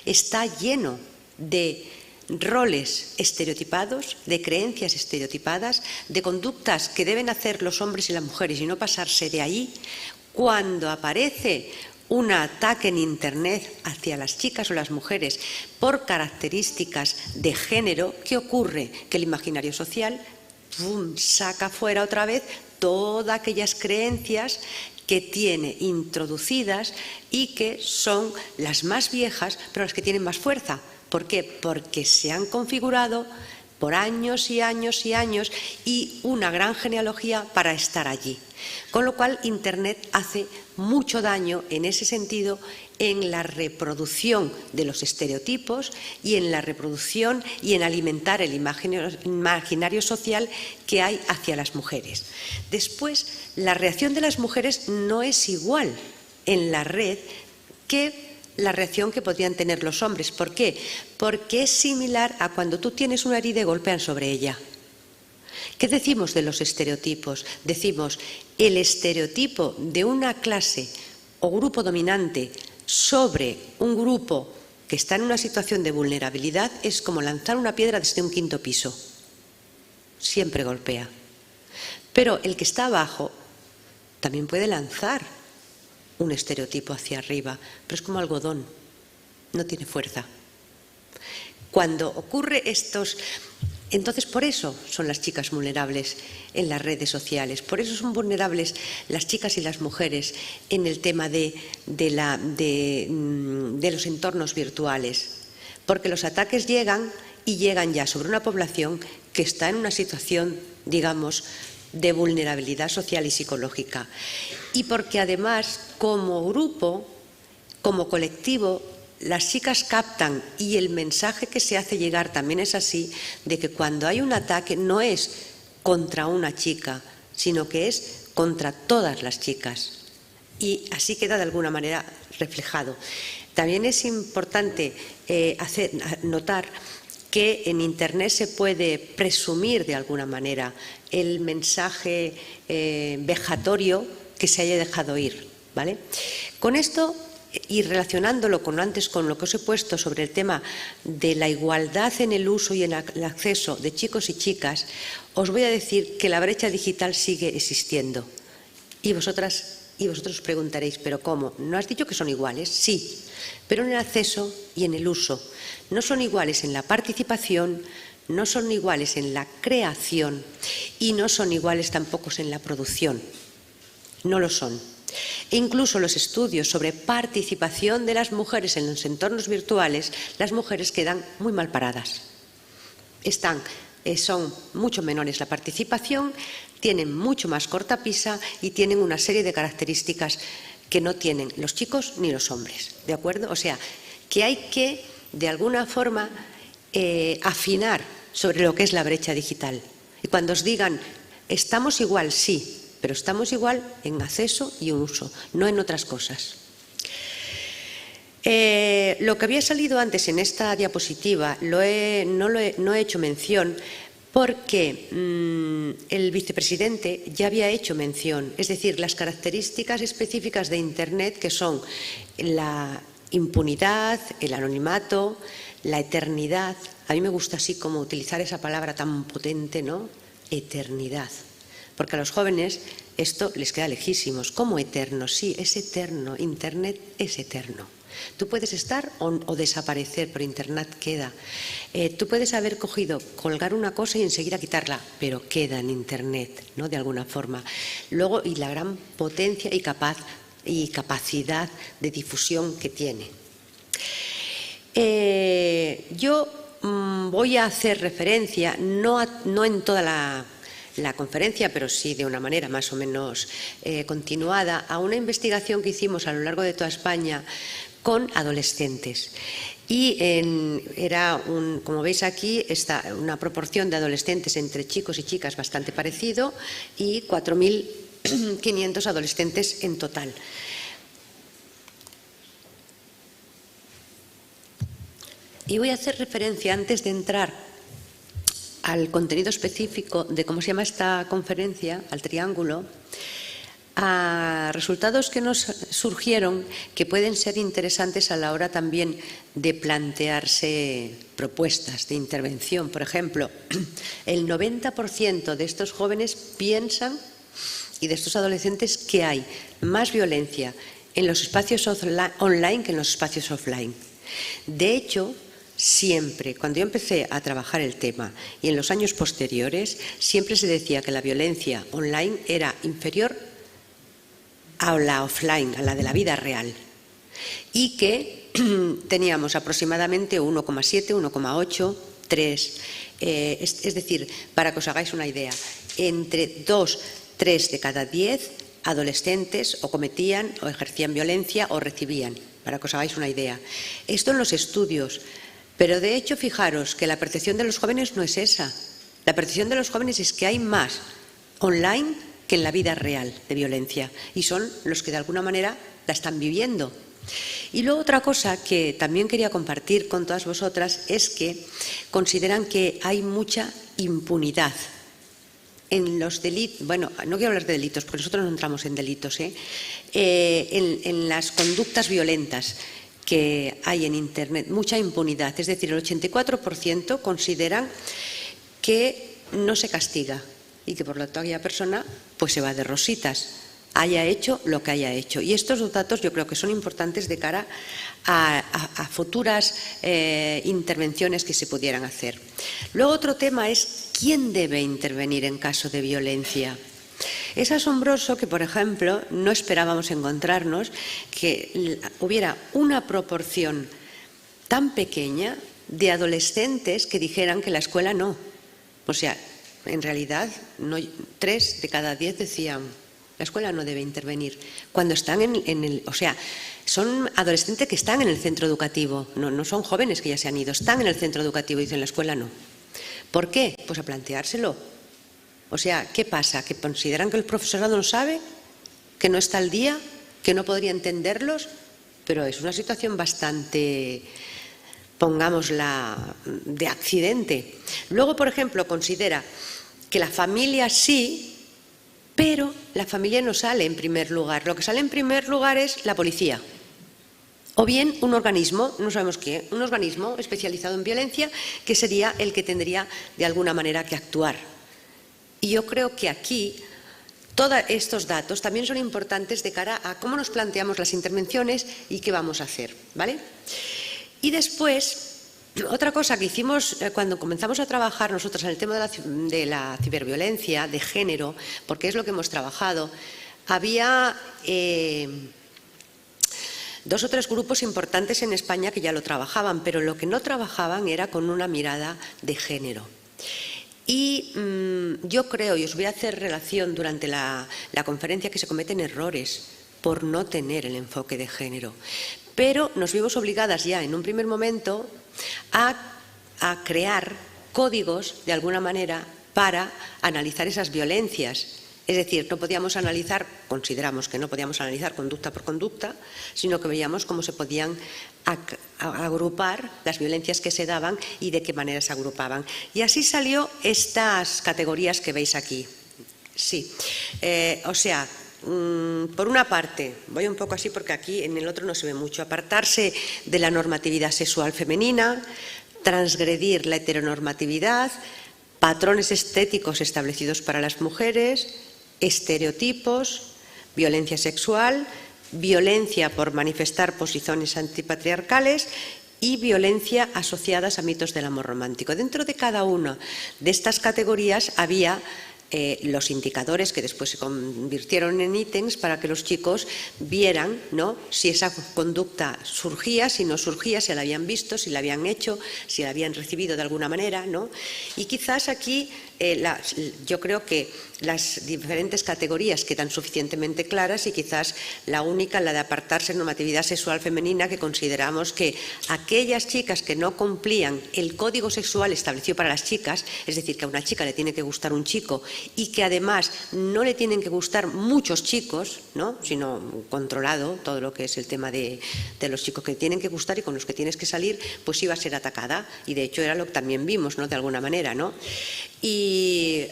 está lleno de roles estereotipados, de creencias estereotipadas, de conductas que deben hacer los hombres y las mujeres y no pasarse de ahí. Cuando aparece un ataque en Internet hacia las chicas o las mujeres por características de género, ¿qué ocurre? Que el imaginario social saca fuera otra vez todas aquellas creencias que tiene introducidas y que son las más viejas, pero las que tienen más fuerza. ¿Por qué? Porque se han configurado por años y años y años y una gran genealogía para estar allí. Con lo cual, Internet hace mucho daño en ese sentido en la reproducción de los estereotipos y en la reproducción y en alimentar el imaginario social que hay hacia las mujeres. Después, la reacción de las mujeres no es igual en la red que la reacción que podrían tener los hombres. ¿Por qué? Porque es similar a cuando tú tienes una herida y golpean sobre ella. ¿Qué decimos de los estereotipos? Decimos, el estereotipo de una clase o grupo dominante sobre un grupo que está en una situación de vulnerabilidad es como lanzar una piedra desde un quinto piso. Siempre golpea. Pero el que está abajo también puede lanzar un estereotipo hacia arriba, pero es como algodón, no tiene fuerza. Cuando ocurre estos Entonces, por eso son las chicas vulnerables en las redes sociales, por eso son vulnerables las chicas y las mujeres en el tema de los entornos virtuales, porque los ataques llegan y llegan ya sobre una población que está en una situación, digamos, de vulnerabilidad social y psicológica. Y porque además, como grupo, como colectivo, las chicas captan, y el mensaje que se hace llegar también es así, de que cuando hay un ataque no es contra una chica, sino que es contra todas las chicas. Y así queda de alguna manera reflejado. También es importante notar que en Internet se puede presumir de alguna manera el mensaje vejatorio que se haya dejado ir, ¿vale? Con esto, y relacionándolo con lo que os he puesto sobre el tema de la igualdad en el uso y en el acceso de chicos y chicas, os voy a decir que la brecha digital sigue existiendo. Y vosotros preguntaréis, ¿pero cómo? ¿No has dicho que son iguales? Sí, pero en el acceso y en el uso. No son iguales en la participación, no son iguales en la creación y no son iguales tampoco en la producción. No lo son. E incluso los estudios sobre participación de las mujeres en los entornos virtuales, las mujeres quedan muy mal paradas. Son mucho menores la participación, tienen mucho más cortapisa y tienen una serie de características que no tienen los chicos ni los hombres, ¿de acuerdo? O sea, que hay que, de alguna forma, afinar sobre lo que es la brecha digital. Y cuando os digan, estamos igual, sí, pero estamos igual en acceso y en uso, no en otras cosas. Lo que había salido antes en esta diapositiva no he hecho mención porque el vicepresidente ya había hecho mención, es decir, las características específicas de Internet, que son la impunidad, el anonimato, la eternidad. A mí me gusta así como utilizar esa palabra tan potente, ¿no? Eternidad. Porque a los jóvenes esto les queda lejísimos. ¿Cómo eterno? Sí, es eterno. Internet es eterno. Tú puedes estar o desaparecer, pero Internet queda. Tú puedes haber colgar una cosa y enseguida quitarla, pero queda en Internet, ¿no? De alguna forma. Luego, y la gran potencia y capacidad de difusión que tiene. Yo voy a hacer referencia, no en toda la conferencia, pero sí de una manera más o menos continuada, a una investigación que hicimos a lo largo de toda España con adolescentes. Y como veis aquí, está una proporción de adolescentes entre chicos y chicas bastante parecido y 4.500 adolescentes en total. Y voy a hacer referencia, antes de entrar al contenido específico de cómo se llama esta conferencia, al triángulo, a resultados que nos surgieron que pueden ser interesantes a la hora también de plantearse propuestas de intervención. Por ejemplo, el 90% de estos jóvenes piensan, y de estos adolescentes, que hay más violencia en los espacios online que en los espacios offline. De hecho, siempre, cuando yo empecé a trabajar el tema y en los años posteriores, siempre se decía que la violencia online era inferior a la offline, a la de la vida real, y que teníamos aproximadamente 1,7, 1,8, 3. Es decir, para que os hagáis una idea, entre 2, 3 de cada 10 adolescentes o cometían o ejercían violencia o recibían, para que os hagáis una idea. Esto en los estudios. Pero de hecho, fijaros que la percepción de los jóvenes no es esa. La percepción de los jóvenes es que hay más online que en la vida real de violencia. Y son los que de alguna manera la están viviendo. Y luego otra cosa que también quería compartir con todas vosotras es que consideran que hay mucha impunidad en los delitos. Bueno, no quiero hablar de delitos porque nosotros no entramos en delitos, en las conductas violentas que hay en Internet, mucha impunidad. Es decir, el 84% consideran que no se castiga y que por lo tanto aquella persona pues se va de rositas. haya hecho lo que haya hecho. Y estos dos datos yo creo que son importantes de cara a futuras intervenciones que se pudieran hacer. Luego otro tema es quién debe intervenir en caso de violencia. Es asombroso que, por ejemplo, no esperábamos encontrarnos que hubiera una proporción tan pequeña de adolescentes que dijeran que la escuela no. O sea, en realidad, 3 de cada 10 decían la escuela no debe intervenir. Cuando están o sea, son adolescentes que están en el centro educativo, no son jóvenes que ya se han ido, están en el centro educativo y dicen la escuela no. ¿Por qué? Pues a planteárselo. O sea, ¿qué pasa? ¿Que consideran que el profesorado no sabe? ¿Que no está al día? ¿Que no podría entenderlos? Pero es una situación bastante, pongámosla, de accidente. Luego, por ejemplo, considera que la familia sí, pero la familia no sale en primer lugar. Lo que sale en primer lugar es la policía. O bien un organismo, no sabemos qué, un organismo especializado en violencia que sería el que tendría de alguna manera que actuar. Y yo creo que aquí todos estos datos también son importantes de cara a cómo nos planteamos las intervenciones y qué vamos a hacer, ¿vale? Y después, otra cosa que hicimos cuando comenzamos a trabajar nosotros en el tema de la ciberviolencia de género, porque es lo que hemos trabajado, había 2 o 3 grupos importantes en España que ya lo trabajaban, pero lo que no trabajaban era con una mirada de género. Y yo creo, y os voy a hacer relación durante la conferencia, que se cometen errores por no tener el enfoque de género. Pero nos vimos obligadas ya en un primer momento a crear códigos, de alguna manera, para analizar esas violencias. Es decir, no podíamos analizar, consideramos que no podíamos analizar conducta por conducta, sino que veíamos cómo se podían agrupar las violencias que se daban y de qué manera se agrupaban. Y así salió estas categorías que veis aquí. Sí, o sea, por una parte, voy un poco así porque aquí en el otro no se ve mucho, apartarse de la normatividad sexual femenina, transgredir la heteronormatividad, patrones estéticos establecidos para las mujeres, estereotipos, violencia sexual, violencia por manifestar posiciones antipatriarcales y violencia asociadas a mitos del amor romántico. Dentro de cada una de estas categorías había los indicadores que después se convirtieron en ítems para que los chicos vieran, ¿no?, si esa conducta surgía, si no surgía, si la habían visto, si la habían hecho, si la habían recibido de alguna manera, ¿no? Y quizás aquí yo creo que las diferentes categorías quedan suficientemente claras y quizás la única, la de apartarse de normatividad sexual femenina, que consideramos que aquellas chicas que no cumplían el código sexual establecido para las chicas, es decir, que a una chica le tiene que gustar un chico y que además no le tienen que gustar muchos chicos, ¿no?, sino controlado todo lo que es el tema de los chicos que tienen que gustar y con los que tienes que salir, pues iba a ser atacada, y de hecho era lo que también vimos, ¿no?, de alguna manera, ¿no? Y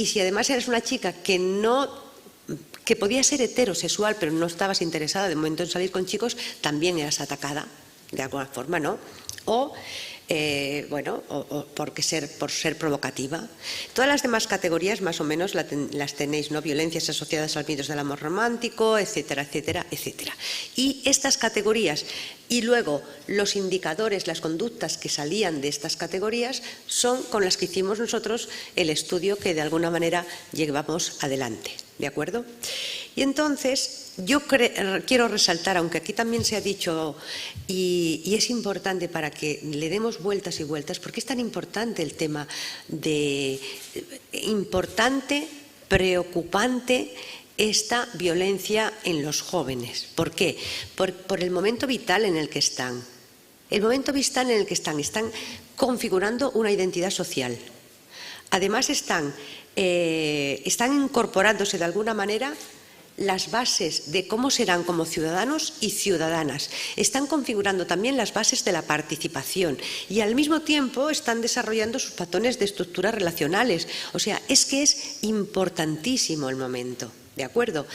si además eres una chica que podía ser heterosexual pero no estabas interesada de momento en salir con chicos, también eras atacada de alguna forma, ¿no? O por ser provocativa. Todas las demás categorías más o menos las tenéis, ¿no? Violencias asociadas al mitos del amor romántico, etcétera, etcétera, etcétera. Y estas categorías y luego los indicadores, las conductas que salían de estas categorías son con las que hicimos nosotros el estudio que de alguna manera llevamos adelante, ¿de acuerdo? Y entonces yo quiero resaltar, aunque aquí también se ha dicho y es importante para que le demos vueltas y vueltas, porque es tan importante el tema preocupante esta violencia en los jóvenes. ¿Por qué? Por el momento vital en el que están. El momento vital en el que están configurando una identidad social. Además están incorporándose de alguna manera las bases de cómo serán como ciudadanos y ciudadanas. Están configurando también las bases de la participación y al mismo tiempo están desarrollando sus patrones de estructuras relacionales. O sea, es que es importantísimo el momento, ¿de acuerdo?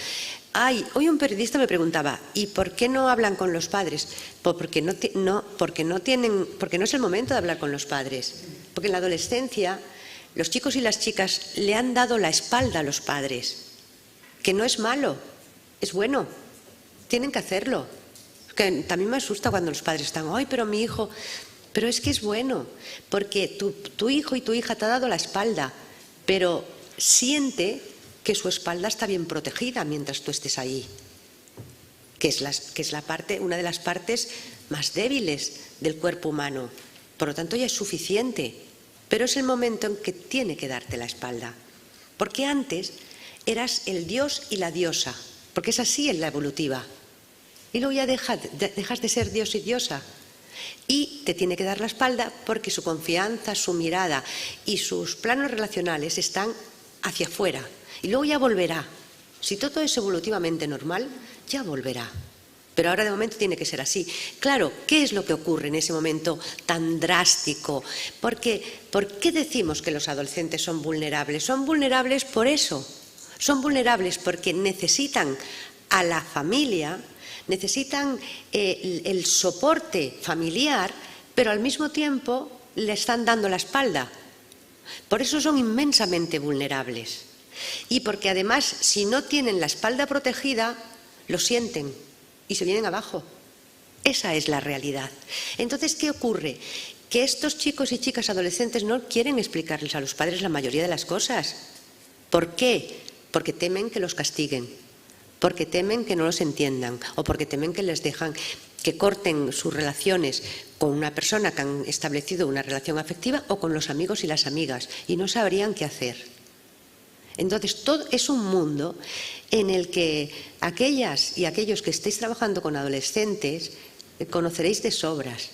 Hoy un periodista me preguntaba, ¿y por qué no hablan con los padres? Porque no es el momento de hablar con los padres. Porque en la adolescencia los chicos y las chicas le han dado la espalda a los padres. que no es malo, es bueno, tienen que hacerlo. Que también me asusta cuando los padres están, ¡ay, pero mi hijo! Pero es que es bueno, porque tu hijo y tu hija te ha dado la espalda, pero siente que su espalda está bien protegida mientras tú estés ahí, que es una de las partes más débiles del cuerpo humano. Por lo tanto, ya es suficiente, pero es el momento en que tiene que darte la espalda. Porque antes eras el dios y la diosa, porque es así en la evolutiva. Y luego ya dejas de ser dios y diosa. Y te tiene que dar la espalda porque su confianza, su mirada y sus planos relacionales están hacia afuera. Y luego ya volverá. Si todo es evolutivamente normal, ya volverá. Pero ahora de momento tiene que ser así. Claro, ¿qué es lo que ocurre en ese momento tan drástico? ¿Por qué decimos que los adolescentes son vulnerables? Son vulnerables por eso. Son vulnerables porque necesitan a la familia, necesitan el soporte familiar, pero al mismo tiempo le están dando la espalda. Por eso son inmensamente vulnerables. Y porque además, si no tienen la espalda protegida, lo sienten y se vienen abajo. Esa es la realidad. Entonces, ¿qué ocurre? Que estos chicos y chicas adolescentes no quieren explicarles a los padres la mayoría de las cosas. ¿Por qué? Porque temen que los castiguen, porque temen que no los entiendan o porque temen que les dejan que corten sus relaciones con una persona que han establecido una relación afectiva o con los amigos y las amigas y no sabrían qué hacer. Entonces, todo es un mundo en el que aquellas y aquellos que estéis trabajando con adolescentes conoceréis de sobras,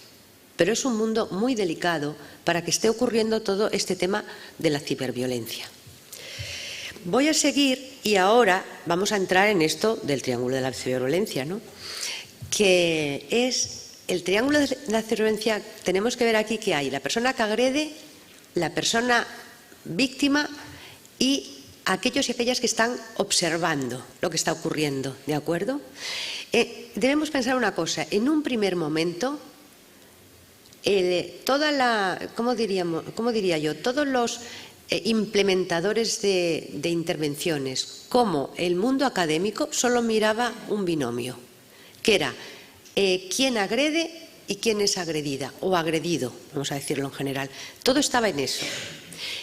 pero es un mundo muy delicado para que esté ocurriendo todo este tema de la ciberviolencia. Voy a seguir y ahora vamos a entrar en esto del triángulo de la ciberviolencia, ¿no? Que es el triángulo de la ciberviolencia. Tenemos que ver aquí que hay la persona que agrede, la persona víctima y aquellos y aquellas que están observando lo que está ocurriendo, ¿de acuerdo? Debemos pensar una cosa, en un primer momento, ¿cómo diría yo? Todos los implementadores de intervenciones, como el mundo académico, solo miraba un binomio, que era quién agrede y quién es agredida o agredido, vamos a decirlo en general. Todo estaba en eso.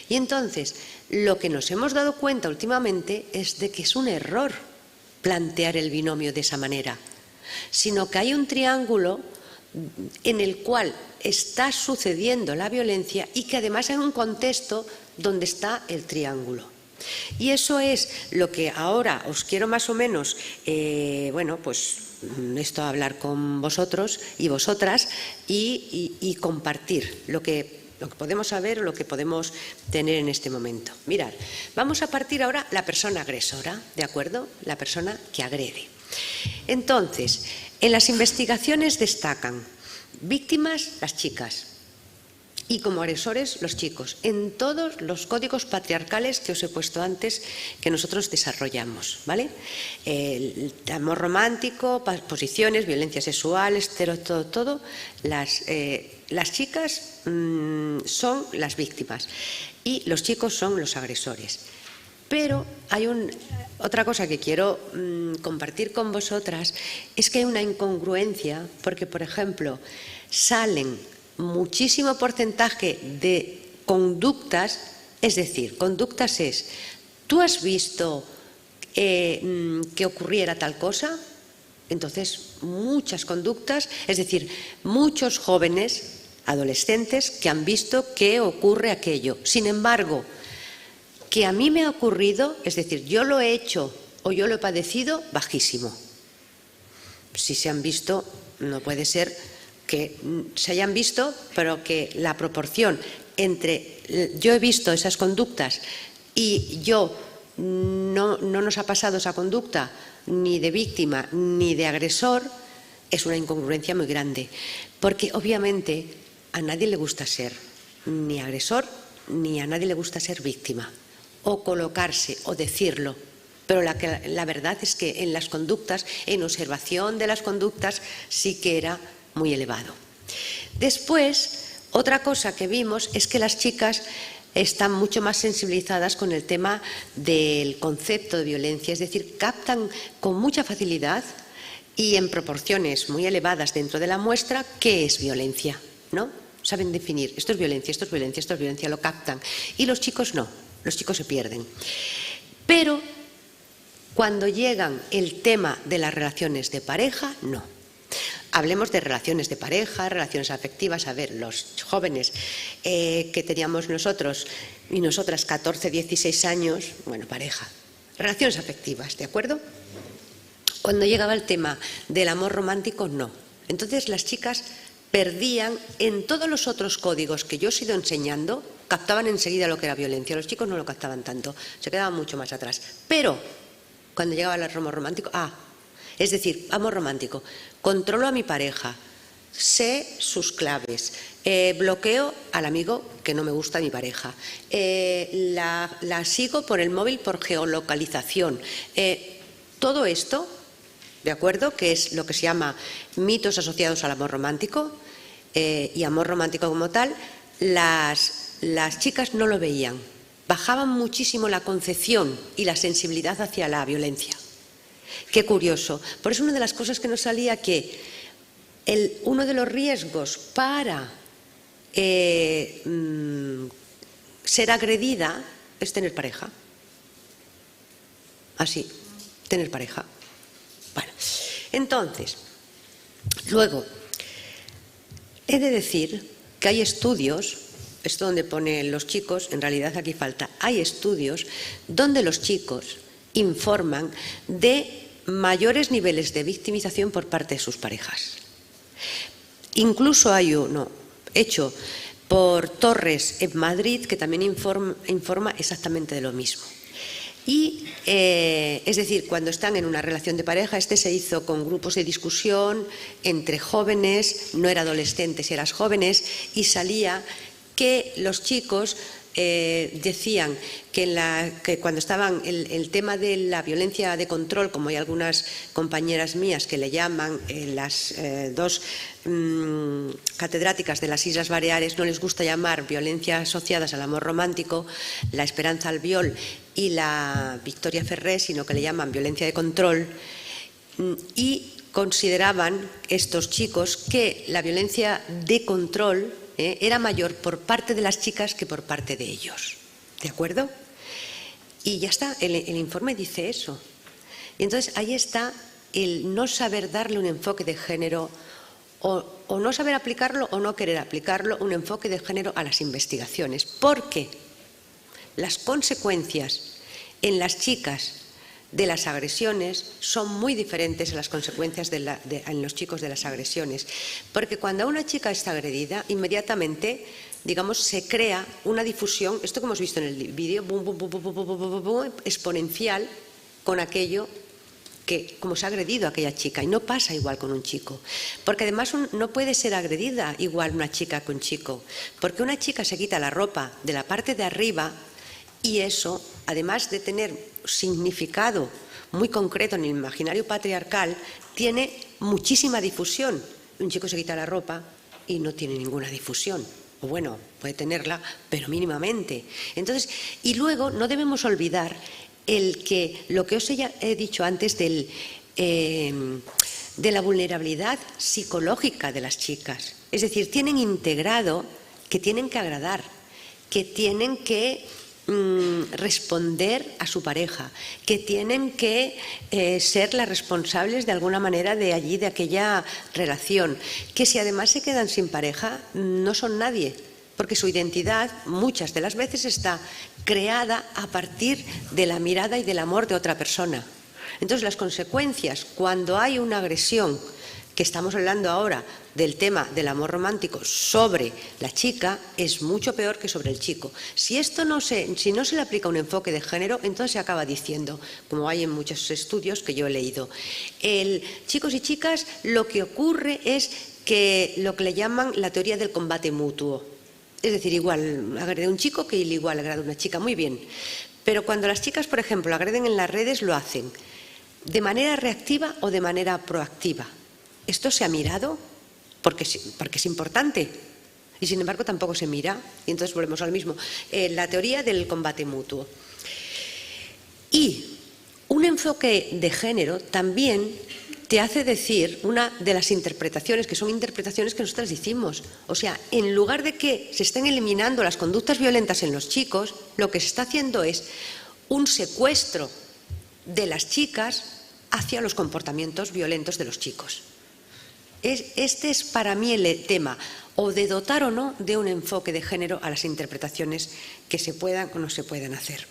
Y entonces, lo que nos hemos dado cuenta últimamente es de que es un error plantear el binomio de esa manera, sino que hay un triángulo en el cual está sucediendo la violencia y que además hay un contexto donde está el triángulo. Y eso es lo que ahora os quiero más o menos, hablar con vosotros y vosotras y compartir lo que podemos saber o lo que podemos tener en este momento. Mirad, vamos a partir ahora la persona agresora, ¿de acuerdo? La persona que agrede. Entonces, en las investigaciones destacan víctimas las chicas y como agresores los chicos, en todos los códigos patriarcales que os he puesto antes que nosotros desarrollamos, ¿vale? El amor romántico, posiciones, violencia sexual, todo. Las chicas son las víctimas y los chicos son los agresores. Pero hay otra cosa que quiero compartir con vosotras, es que hay una incongruencia, porque, por ejemplo, salen muchísimo porcentaje de conductas, es decir, conductas es, ¿tú has visto que ocurriera tal cosa? Entonces, muchas conductas, es decir, muchos jóvenes, adolescentes, que han visto que ocurre aquello. Sin embargo, que a mí me ha ocurrido, es decir, yo lo he hecho o yo lo he padecido, bajísimo. Si se han visto, no puede ser que se hayan visto, pero que la proporción entre yo he visto esas conductas y yo no nos ha pasado esa conducta ni de víctima ni de agresor, es una incongruencia muy grande, porque obviamente a nadie le gusta ser ni agresor ni a nadie le gusta ser víctima o colocarse o decirlo, pero la verdad es que en las conductas, en observación de las conductas, sí que era muy elevado. Después, otra cosa que vimos es que las chicas están mucho más sensibilizadas con el tema del concepto de violencia, es decir, captan con mucha facilidad y en proporciones muy elevadas dentro de la muestra qué es violencia, ¿no? Saben definir, esto es violencia, esto es violencia, esto es violencia, lo captan. Y los chicos no, los chicos se pierden. Pero cuando llegan el tema de las relaciones de pareja, no. Hablemos de relaciones de pareja, relaciones afectivas. A ver, los jóvenes que teníamos nosotros y nosotras 14, 16 años, bueno, pareja, relaciones afectivas, ¿de acuerdo? Cuando llegaba el tema del amor romántico, no. Entonces las chicas perdían en todos los otros códigos que yo os he ido enseñando, captaban enseguida lo que era violencia. Los chicos no lo captaban tanto, se quedaban mucho más atrás. Pero cuando llegaba el amor romántico, es decir, amor romántico, controlo a mi pareja, sé sus claves, bloqueo al amigo que no me gusta mi pareja, la sigo por el móvil por geolocalización. Todo esto, ¿de acuerdo?, que es lo que se llama mitos asociados al amor romántico y amor romántico como tal, las chicas no lo veían. Bajaban muchísimo la concepción y la sensibilidad hacia la violencia. Qué curioso. Por eso una de las cosas que nos salía que uno de los riesgos para ser agredida es tener pareja. Así, tener pareja. Bueno, entonces, luego, he de decir que hay estudios, esto donde ponen los chicos, en realidad aquí falta, hay estudios donde los chicos informan de mayores niveles de victimización por parte de sus parejas. Incluso hay uno hecho por Torres en Madrid que también informa exactamente de lo mismo. Y, es decir, cuando están en una relación de pareja, se hizo con grupos de discusión entre jóvenes, no era adolescentes, eran jóvenes, y salía que los chicos decían que cuando estaban el tema de la violencia de control, como hay algunas compañeras mías que le llaman, las dos catedráticas de las Islas Baleares no les gusta llamar violencia asociadas al amor romántico, la Esperanza Albiol y la Victoria Ferrer, sino que le llaman violencia de control, y consideraban estos chicos que la violencia de control era mayor por parte de las chicas que por parte de ellos. ¿De acuerdo? Y ya está, el informe dice eso. Y entonces ahí está el no saber darle un enfoque de género o no saber aplicarlo o no querer aplicarlo, un enfoque de género a las investigaciones. Porque las consecuencias en las chicas de las agresiones son muy diferentes a las consecuencias en los chicos de las agresiones. Porque cuando una chica está agredida, inmediatamente, digamos, se crea una difusión, esto que hemos visto en el vídeo, exponencial con aquello que, como se ha agredido a aquella chica, y no pasa igual con un chico. Porque además no puede ser agredida igual una chica que un chico, porque una chica se quita la ropa de la parte de arriba y eso, además de tener significado muy concreto en el imaginario patriarcal, tiene muchísima difusión. Un chico se quita la ropa y no tiene ninguna difusión. O bueno, puede tenerla, pero mínimamente. Entonces, y luego no debemos olvidar lo que os he dicho antes de la vulnerabilidad psicológica de las chicas. Es decir, tienen integrado que tienen que agradar, que tienen que responder a su pareja, que tienen que ser las responsables de alguna manera de aquella relación, que si además se quedan sin pareja no son nadie, porque su identidad muchas de las veces está creada a partir de la mirada y del amor de otra persona. Entonces las consecuencias cuando hay una agresión, que estamos hablando ahora del tema del amor romántico sobre la chica, es mucho peor que sobre el chico. Si no se le aplica un enfoque de género, entonces se acaba diciendo, como hay en muchos estudios que yo he leído, chicos y chicas, lo que ocurre es que lo que le llaman la teoría del combate mutuo. Es decir, igual agrede a un chico que igual agrede a una chica, muy bien. Pero cuando las chicas, por ejemplo, agreden en las redes, lo hacen de manera reactiva o de manera proactiva. ¿Esto se ha mirado? Porque es importante. Y sin embargo tampoco se mira. Y entonces volvemos al mismo. La teoría del combate mutuo. Y un enfoque de género también te hace decir una de las interpretaciones, que son interpretaciones que nosotras hicimos. O sea, en lugar de que se estén eliminando las conductas violentas en los chicos, lo que se está haciendo es un secuestro de las chicas hacia los comportamientos violentos de los chicos. Este es para mí el tema, o de dotar o no de un enfoque de género a las interpretaciones que se puedan o no se puedan hacer.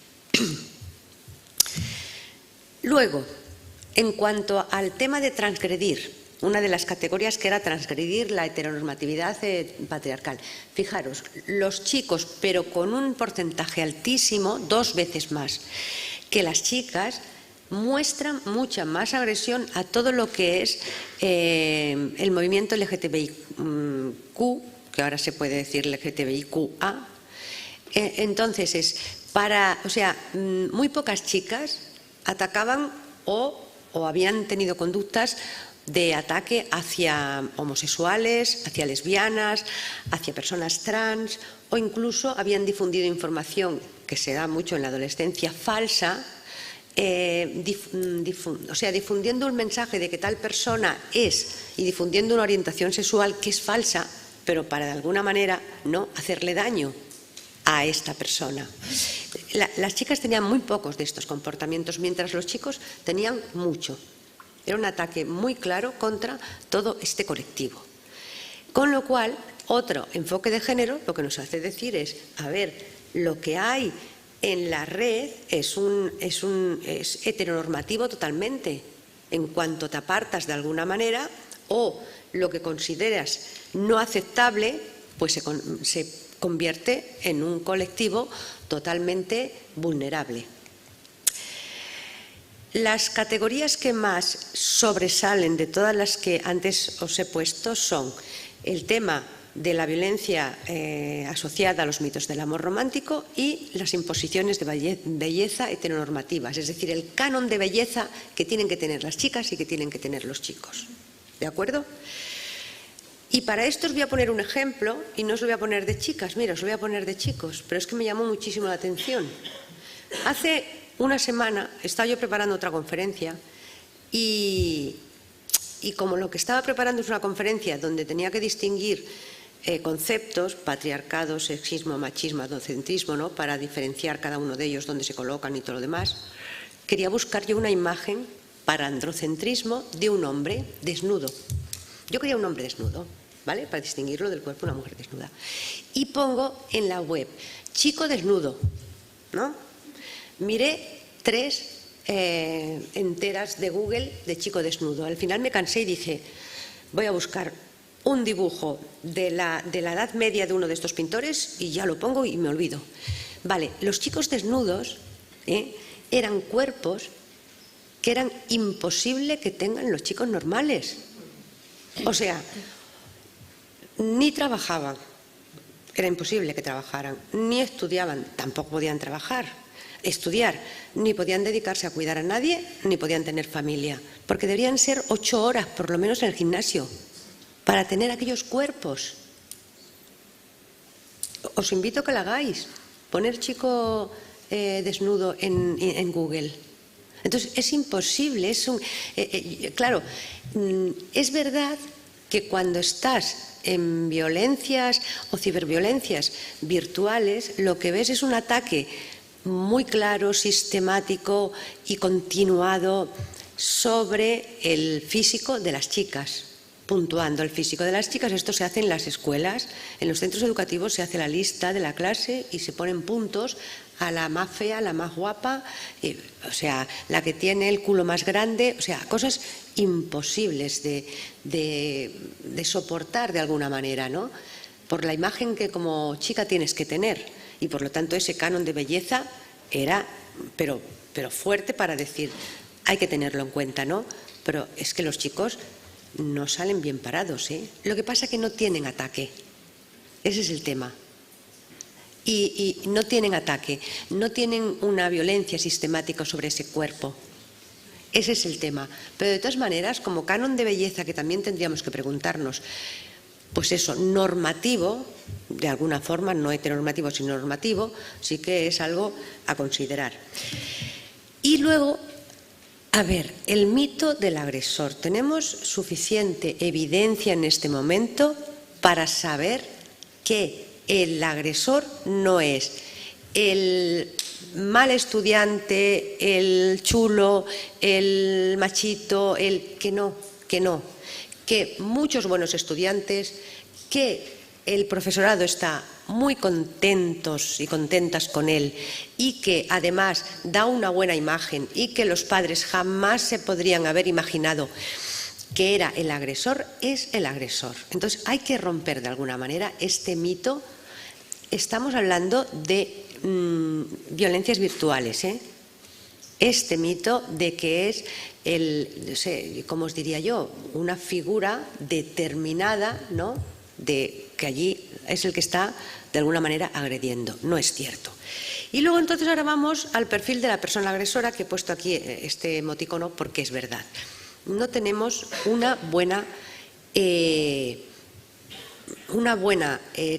Luego, en cuanto al tema de transgredir, una de las categorías que era transgredir la heteronormatividad patriarcal. Fijaros, los chicos, pero con un porcentaje altísimo, 2 veces más que las chicas, muestran mucha más agresión a todo lo que es el movimiento LGTBIQ, que ahora se puede decir LGTBIQA. Entonces, muy pocas chicas atacaban o habían tenido conductas de ataque hacia homosexuales, hacia lesbianas, hacia personas trans, o incluso habían difundido información, que se da mucho en la adolescencia, falsa, difundiendo un mensaje de que tal persona es, y difundiendo una orientación sexual que es falsa, pero para de alguna manera no hacerle daño a esta persona. Las chicas tenían muy pocos de estos comportamientos, mientras los chicos tenían mucho. Era un ataque muy claro contra todo este colectivo. Con lo cual, otro enfoque de género lo que nos hace decir es, a ver, lo que hay en la red es heteronormativo totalmente. En cuanto te apartas de alguna manera o lo que consideras no aceptable, pues se convierte en un colectivo totalmente vulnerable. Las categorías que más sobresalen de todas las que antes os he puesto son el tema de la violencia asociada a los mitos del amor romántico y las imposiciones de belleza heteronormativas, es decir, el canon de belleza que tienen que tener las chicas y que tienen que tener los chicos. ¿De acuerdo? Y para esto os voy a poner un ejemplo, y no os lo voy a poner de chicas, mira, os lo voy a poner de chicos, pero es que me llamó muchísimo la atención. Hace una semana estaba yo preparando otra conferencia y como lo que estaba preparando es una conferencia donde tenía que distinguir conceptos, patriarcado, sexismo, machismo, androcentrismo, ¿no?, para diferenciar cada uno de ellos, dónde se colocan y todo lo demás, quería buscar yo una imagen para androcentrismo de un hombre desnudo. Yo quería un hombre desnudo, ¿vale?, para distinguirlo del cuerpo de una mujer desnuda. Y pongo en la web, chico desnudo, ¿no? Miré 3 enteras de Google de chico desnudo. Al final me cansé y dije, voy a buscar un dibujo de la Edad Media de uno de estos pintores y ya lo pongo y me olvido. Vale, los chicos desnudos eran cuerpos que eran imposible que tengan los chicos normales. O sea, ni trabajaban, era imposible que trabajaran, ni estudiaban, tampoco podían estudiar, ni podían dedicarse a cuidar a nadie, ni podían tener familia, porque deberían ser 8 horas, por lo menos en el gimnasio, para tener aquellos cuerpos. Os invito a que lo hagáis, poner chico desnudo en Google. Entonces, es imposible, claro, es verdad que cuando estás en violencias o ciberviolencias virtuales, lo que ves es un ataque muy claro, sistemático y continuado sobre el físico de las chicas, puntuando el físico de las chicas. Esto se hace en las escuelas, en los centros educativos se hace la lista de la clase y se ponen puntos a la más fea, la más guapa, o sea, la que tiene el culo más grande, o sea, cosas imposibles de soportar de alguna manera, ¿no?, por la imagen que como chica tienes que tener, y por lo tanto ese canon de belleza era, pero fuerte para decir, hay que tenerlo en cuenta, ¿no? Pero es que los chicos no salen bien parados, ¿eh? Lo que pasa es que no tienen ataque, ese es el tema. Y no tienen ataque, no tienen una violencia sistemática sobre ese cuerpo. Ese es el tema. Pero de todas maneras, como canon de belleza, que también tendríamos que preguntarnos, pues eso, normativo, de alguna forma, no heteronormativo, sino normativo, sí que es algo a considerar. Y luego, a ver, el mito del agresor. Tenemos suficiente evidencia en este momento para saber que el agresor no es el mal estudiante, el chulo, el machito, el que no, que muchos buenos estudiantes, que el profesorado está muy contentos y contentas con él y que además da una buena imagen y que los padres jamás se podrían haber imaginado que era el agresor, es el agresor. Entonces hay que romper de alguna manera este mito. Estamos hablando de violencias virtuales, este mito de que es no sé, ¿cómo os diría yo? Una figura determinada, ¿no?, de que allí es el que está de alguna manera agrediendo. No es cierto. Y luego entonces ahora vamos al perfil de la persona agresora, que he puesto aquí este emoticono porque es verdad. No tenemos una buena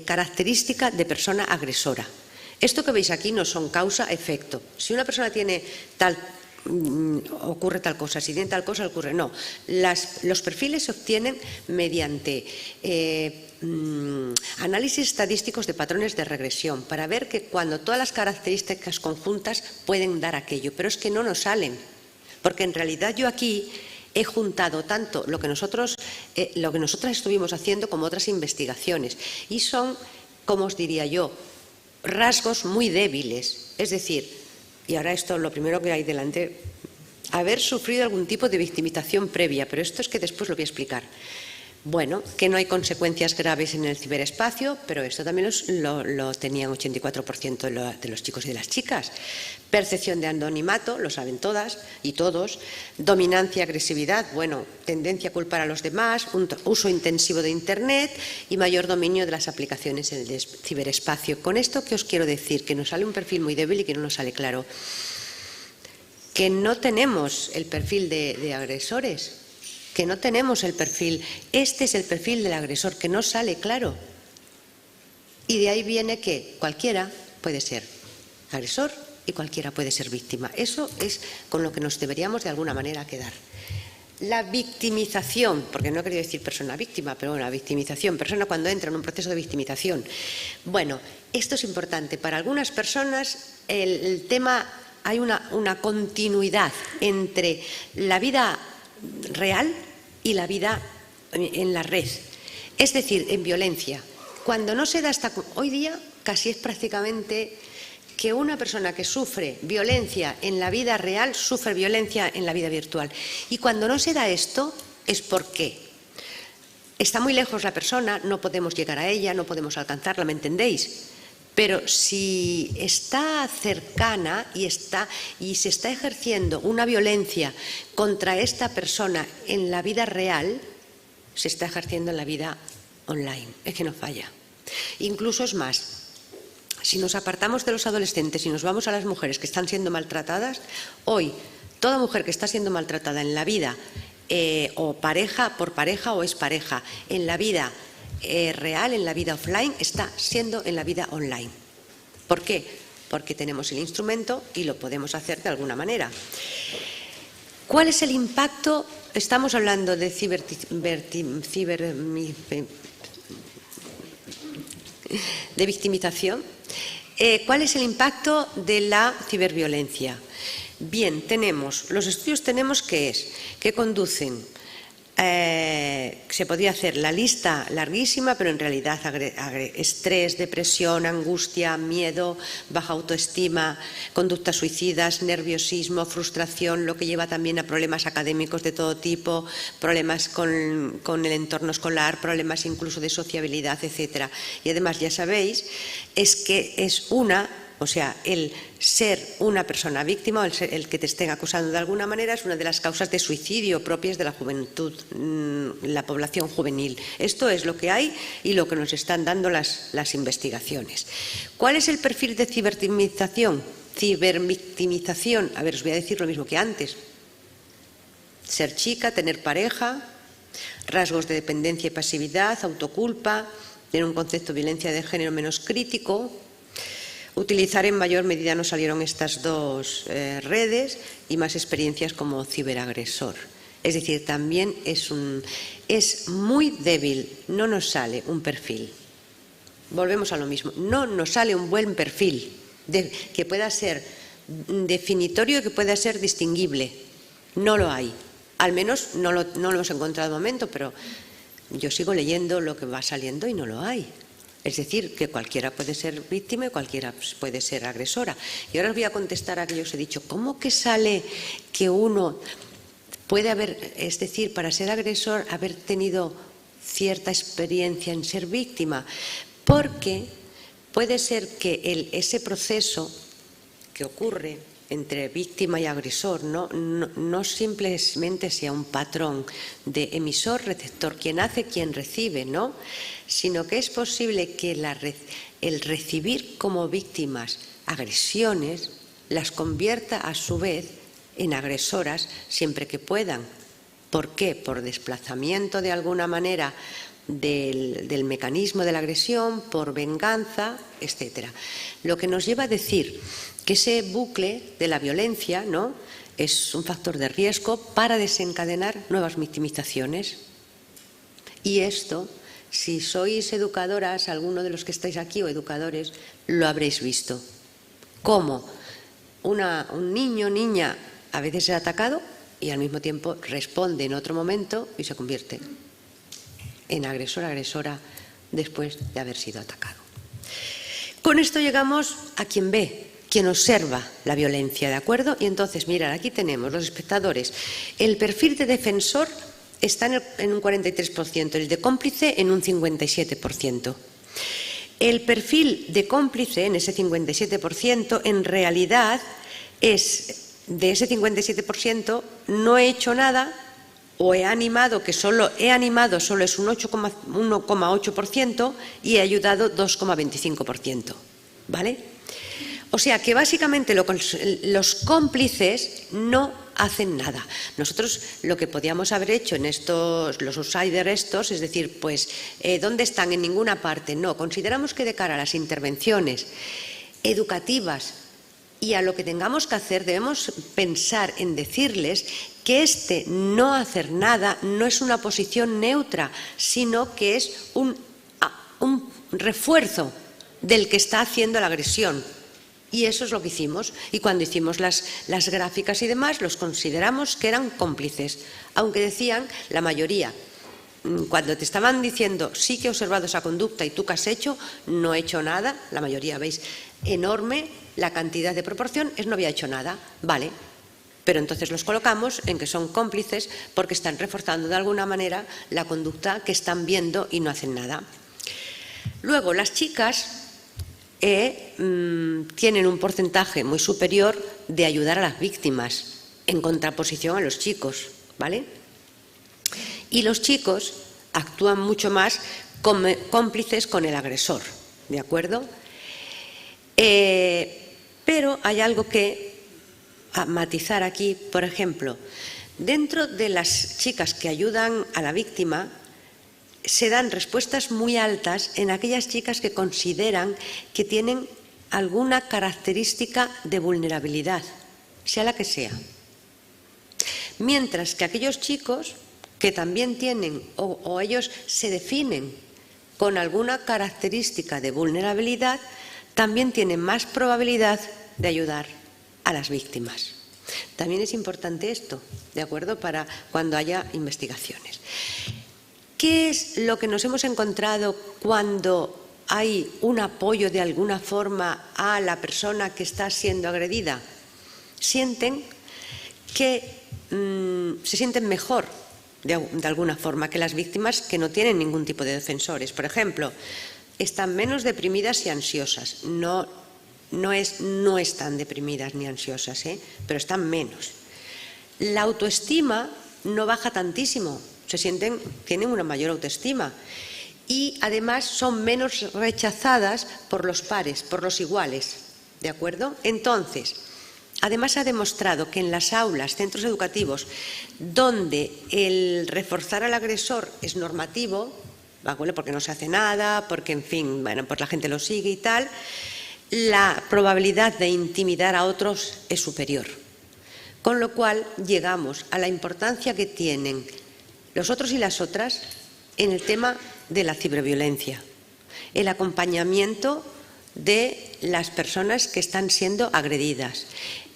característica de persona agresora. Esto que veis aquí no son causa-efecto. Si una persona tiene tal, ocurre tal cosa, si tiene tal cosa, ocurre. No. Los perfiles se obtienen mediante análisis estadísticos de patrones de regresión para ver que cuando todas las características conjuntas pueden dar aquello. Pero es que no nos salen. Porque en realidad yo aquí he juntado tanto lo que nosotras estuvimos haciendo como otras investigaciones. Y son, como os diría yo, rasgos muy débiles. Es decir, y ahora esto lo primero que hay delante, haber sufrido algún tipo de victimización previa, pero esto es que después lo voy a explicar. Bueno, que no hay consecuencias graves en el ciberespacio, pero esto también lo tenían 84% de los chicos y de las chicas. Percepción de anonimato, lo saben todas y todos. Dominancia y agresividad, bueno, tendencia a culpar a los demás, un uso intensivo de Internet y mayor dominio de las aplicaciones en el ciberespacio. Con esto, ¿qué os quiero decir? Que nos sale un perfil muy débil y que no nos sale claro. Que no tenemos el perfil de agresores, que no tenemos el perfil. Este es el perfil del agresor, que no sale claro. Y de ahí viene que cualquiera puede ser agresor y cualquiera puede ser víctima. Eso es con lo que nos deberíamos de alguna manera quedar. La victimización, porque no he querido decir persona víctima, pero bueno, la victimización, persona cuando entra en un proceso de victimización. Bueno, esto es importante. Para algunas personas el tema, hay una continuidad entre la vida real y la vida en la red, es decir, en violencia. Cuando no se da hoy día casi es prácticamente que una persona que sufre violencia en la vida real sufre violencia en la vida virtual. Y cuando no se da esto es porque está muy lejos la persona, no podemos llegar a ella, no podemos alcanzarla, ¿me entendéis? Pero si está cercana y se está ejerciendo una violencia contra esta persona en la vida real, se está ejerciendo en la vida online. Es que no falla. Incluso es más, si nos apartamos de los adolescentes y nos vamos a las mujeres que están siendo maltratadas, hoy toda mujer que está siendo maltratada en la vida, o pareja por pareja o es pareja, en la vida real, en la vida offline, está siendo en la vida online. ¿Por qué? Porque tenemos el instrumento y lo podemos hacer de alguna manera. ¿Cuál es el impacto? Estamos hablando de victimización. ¿Cuál es el impacto de la ciberviolencia? Bien, los estudios tenemos que conducen. Se podría hacer la lista larguísima, pero en realidad estrés, depresión, angustia, miedo, baja autoestima, conductas suicidas, nerviosismo, frustración, lo que lleva también a problemas académicos de todo tipo, problemas con el entorno escolar, problemas incluso de sociabilidad, etc. Y además, ya sabéis, es que es el ser una persona víctima, el que te estén acusando de alguna manera, es una de las causas de suicidio propias de la juventud, la población juvenil. Esto es lo que hay y lo que nos están dando las investigaciones. ¿Cuál es el perfil de cibervictimización? A ver, os voy a decir lo mismo que antes. Ser chica, tener pareja, Rasgos de dependencia y pasividad, autoculpa, tener un concepto de violencia de género menos crítico. Utilizar en mayor medida nos salieron estas dos redes y más experiencias como ciberagresor. Es decir, también es muy débil, no nos sale un perfil. Volvemos a lo mismo, no nos sale un buen perfil que pueda ser definitorio, que pueda ser distinguible. No lo hay. Al menos no lo hemos encontrado de momento, pero yo sigo leyendo lo que va saliendo y no lo hay. Es decir, que cualquiera puede ser víctima y cualquiera puede ser agresora. Y ahora os voy a contestar a que yo os he dicho, ¿cómo que sale que uno puede haber, es decir, para ser agresor, haber tenido cierta experiencia en ser víctima? Porque puede ser que ese proceso que ocurre entre víctima y agresor no simplemente sea un patrón de emisor-receptor, quien hace, quien recibe, ¿no? Sino que es posible que el recibir como víctimas agresiones las convierta a su vez en agresoras siempre que puedan. ¿Por qué? Por desplazamiento de alguna manera del mecanismo de la agresión, por venganza, etcétera. Lo que nos lleva a decir que ese bucle de la violencia, ¿no?, es un factor de riesgo para desencadenar nuevas victimizaciones. Y esto, si sois educadoras, alguno de los que estáis aquí o educadores, lo habréis visto. Cómo un niño o niña a veces es atacado y al mismo tiempo responde en otro momento y se convierte en agresora después de haber sido atacado. Con esto llegamos a quien ve, quien observa la violencia, ¿de acuerdo? Y entonces, mirad, aquí tenemos los espectadores. El perfil de defensor está en un 43%, el de cómplice en un 57%. El perfil de cómplice, en ese 57%, en realidad es, de ese 57%, no he hecho nada, o he animado, solo es un 1,8% y he ayudado 2,25%, ¿vale? O sea que básicamente los cómplices no hacen nada. Nosotros lo que podíamos haber hecho en los outsiders estos, es decir, pues, ¿dónde están? En ninguna parte. No, consideramos que de cara a las intervenciones educativas y a lo que tengamos que hacer, debemos pensar en decirles que no hacer nada no es una posición neutra, sino que es un refuerzo del que está haciendo la agresión. Y eso es lo que hicimos. Y cuando hicimos las gráficas y demás, los consideramos que eran cómplices. Aunque decían, la mayoría, cuando te estaban diciendo, sí que he observado esa conducta y tú qué has hecho, no he hecho nada, la mayoría, veis, enorme la cantidad de proporción, no había hecho nada, vale. Pero entonces los colocamos en que son cómplices porque están reforzando de alguna manera la conducta que están viendo y no hacen nada. Luego, las chicas tienen un porcentaje muy superior de ayudar a las víctimas en contraposición a los chicos, ¿vale? Y los chicos actúan mucho más como cómplices con el agresor, ¿de acuerdo? Pero hay algo que matizar aquí. Por ejemplo, dentro de las chicas que ayudan a la víctima, se dan respuestas muy altas en aquellas chicas que consideran que tienen alguna característica de vulnerabilidad, sea la que sea. Mientras que aquellos chicos que también tienen o ellos se definen con alguna característica de vulnerabilidad, también tienen más probabilidad de ayudar a las víctimas. También es importante esto, ¿de acuerdo?, para cuando haya investigaciones. ¿Qué es lo que nos hemos encontrado cuando hay un apoyo de alguna forma a la persona que está siendo agredida? Sienten que se sienten mejor de alguna forma que las víctimas que no tienen ningún tipo de defensores. Por ejemplo, están menos deprimidas y ansiosas. No están deprimidas ni ansiosas, pero están menos. La autoestima no baja tantísimo. Tienen una mayor autoestima y además son menos rechazadas por los pares, por los iguales, ¿de acuerdo? Entonces, además ha demostrado que en las aulas, centros educativos, donde el reforzar al agresor es normativo, bueno, porque no se hace nada, porque, en fin, bueno, pues la gente lo sigue y tal, la probabilidad de intimidar a otros es superior. Con lo cual llegamos a la importancia que tienen los otros y las otras en el tema de la ciberviolencia, el acompañamiento de las personas que están siendo agredidas,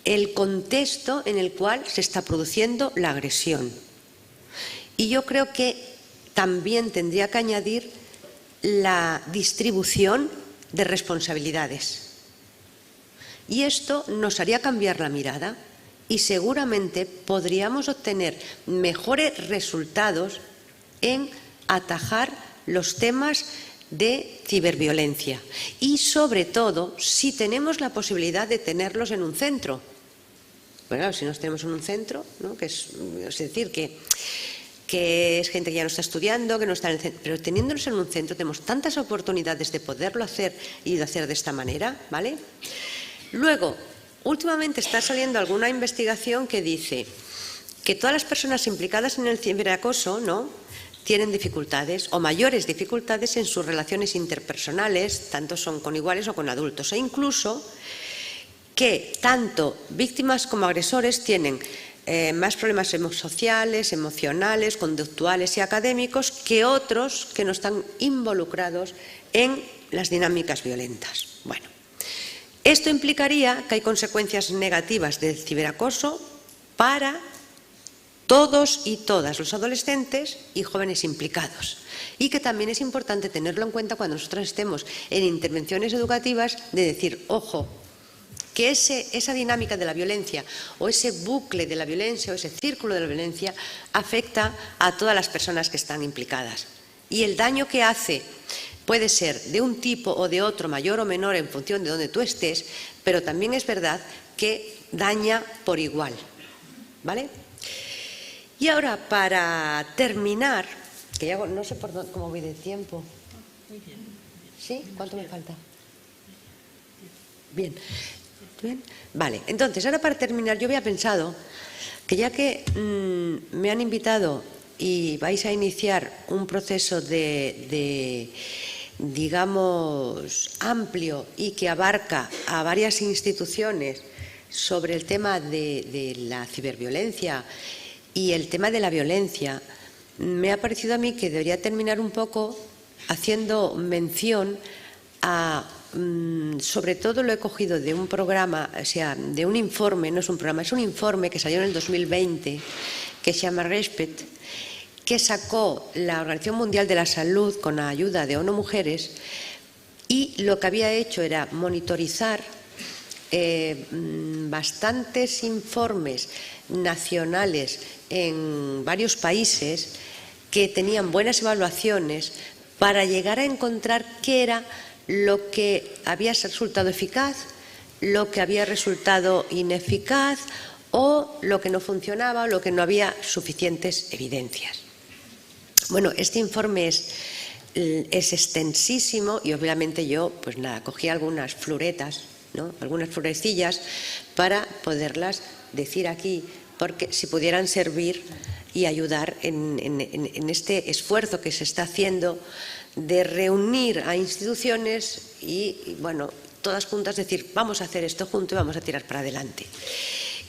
el contexto en el cual se está produciendo la agresión. Y yo creo que también tendría que añadir la distribución de responsabilidades. Y esto nos haría cambiar la mirada y seguramente podríamos obtener mejores resultados en atajar los temas de ciberviolencia y, sobre todo, si tenemos la posibilidad de tenerlos en un centro. Bueno, si nos tenemos en un centro, ¿no? Es decir, que es gente que ya no está estudiando, que no está en el centro, pero teniéndolos en un centro tenemos tantas oportunidades de poderlo hacer y de hacer de esta manera, ¿vale? Luego, últimamente está saliendo alguna investigación que dice que todas las personas implicadas en el ciberacoso, ¿no?, tienen dificultades o mayores dificultades en sus relaciones interpersonales, tanto son con iguales o con adultos, e incluso que tanto víctimas como agresores tienen más problemas sociales, emocionales, conductuales y académicos que otros que no están involucrados en las dinámicas violentas. Bueno, esto implicaría que hay consecuencias negativas del ciberacoso para todos y todas los adolescentes y jóvenes implicados. Y que también es importante tenerlo en cuenta cuando nosotros estemos en intervenciones educativas, de decir, ojo, que esa dinámica de la violencia o ese bucle de la violencia o ese círculo de la violencia afecta a todas las personas que están implicadas. Y el daño que hace puede ser de un tipo o de otro, mayor o menor en función de donde tú estés, pero también es verdad que daña por igual, ¿vale? Y ahora, para terminar, que ya no sé por dónde, cómo voy de tiempo. ¿Sí? ¿Cuánto me falta? Bien. ¿Bien? Vale, entonces, ahora para terminar, yo había pensado que ya que me han invitado y vais a iniciar un proceso digamos, amplio y que abarca a varias instituciones sobre el tema de la ciberviolencia y el tema de la violencia, me ha parecido a mí que debería terminar un poco haciendo mención a, sobre todo lo he cogido de un programa, o sea, de un informe, no es un programa, es un informe que salió en el 2020, que se llama Respect, que sacó la Organización Mundial de la Salud con la ayuda de ONU Mujeres, y lo que había hecho era monitorizar bastantes informes nacionales en varios países que tenían buenas evaluaciones para llegar a encontrar qué era lo que había resultado eficaz, lo que había resultado ineficaz o lo que no funcionaba o lo que no había suficientes evidencias. Bueno, este informe es extensísimo y obviamente yo, pues nada, cogí algunas floretas, ¿no?, algunas florecillas para poderlas decir aquí, porque si pudieran servir y ayudar en este esfuerzo que se está haciendo de reunir a instituciones y, bueno, todas juntas decir, vamos a hacer esto juntos y vamos a tirar para adelante.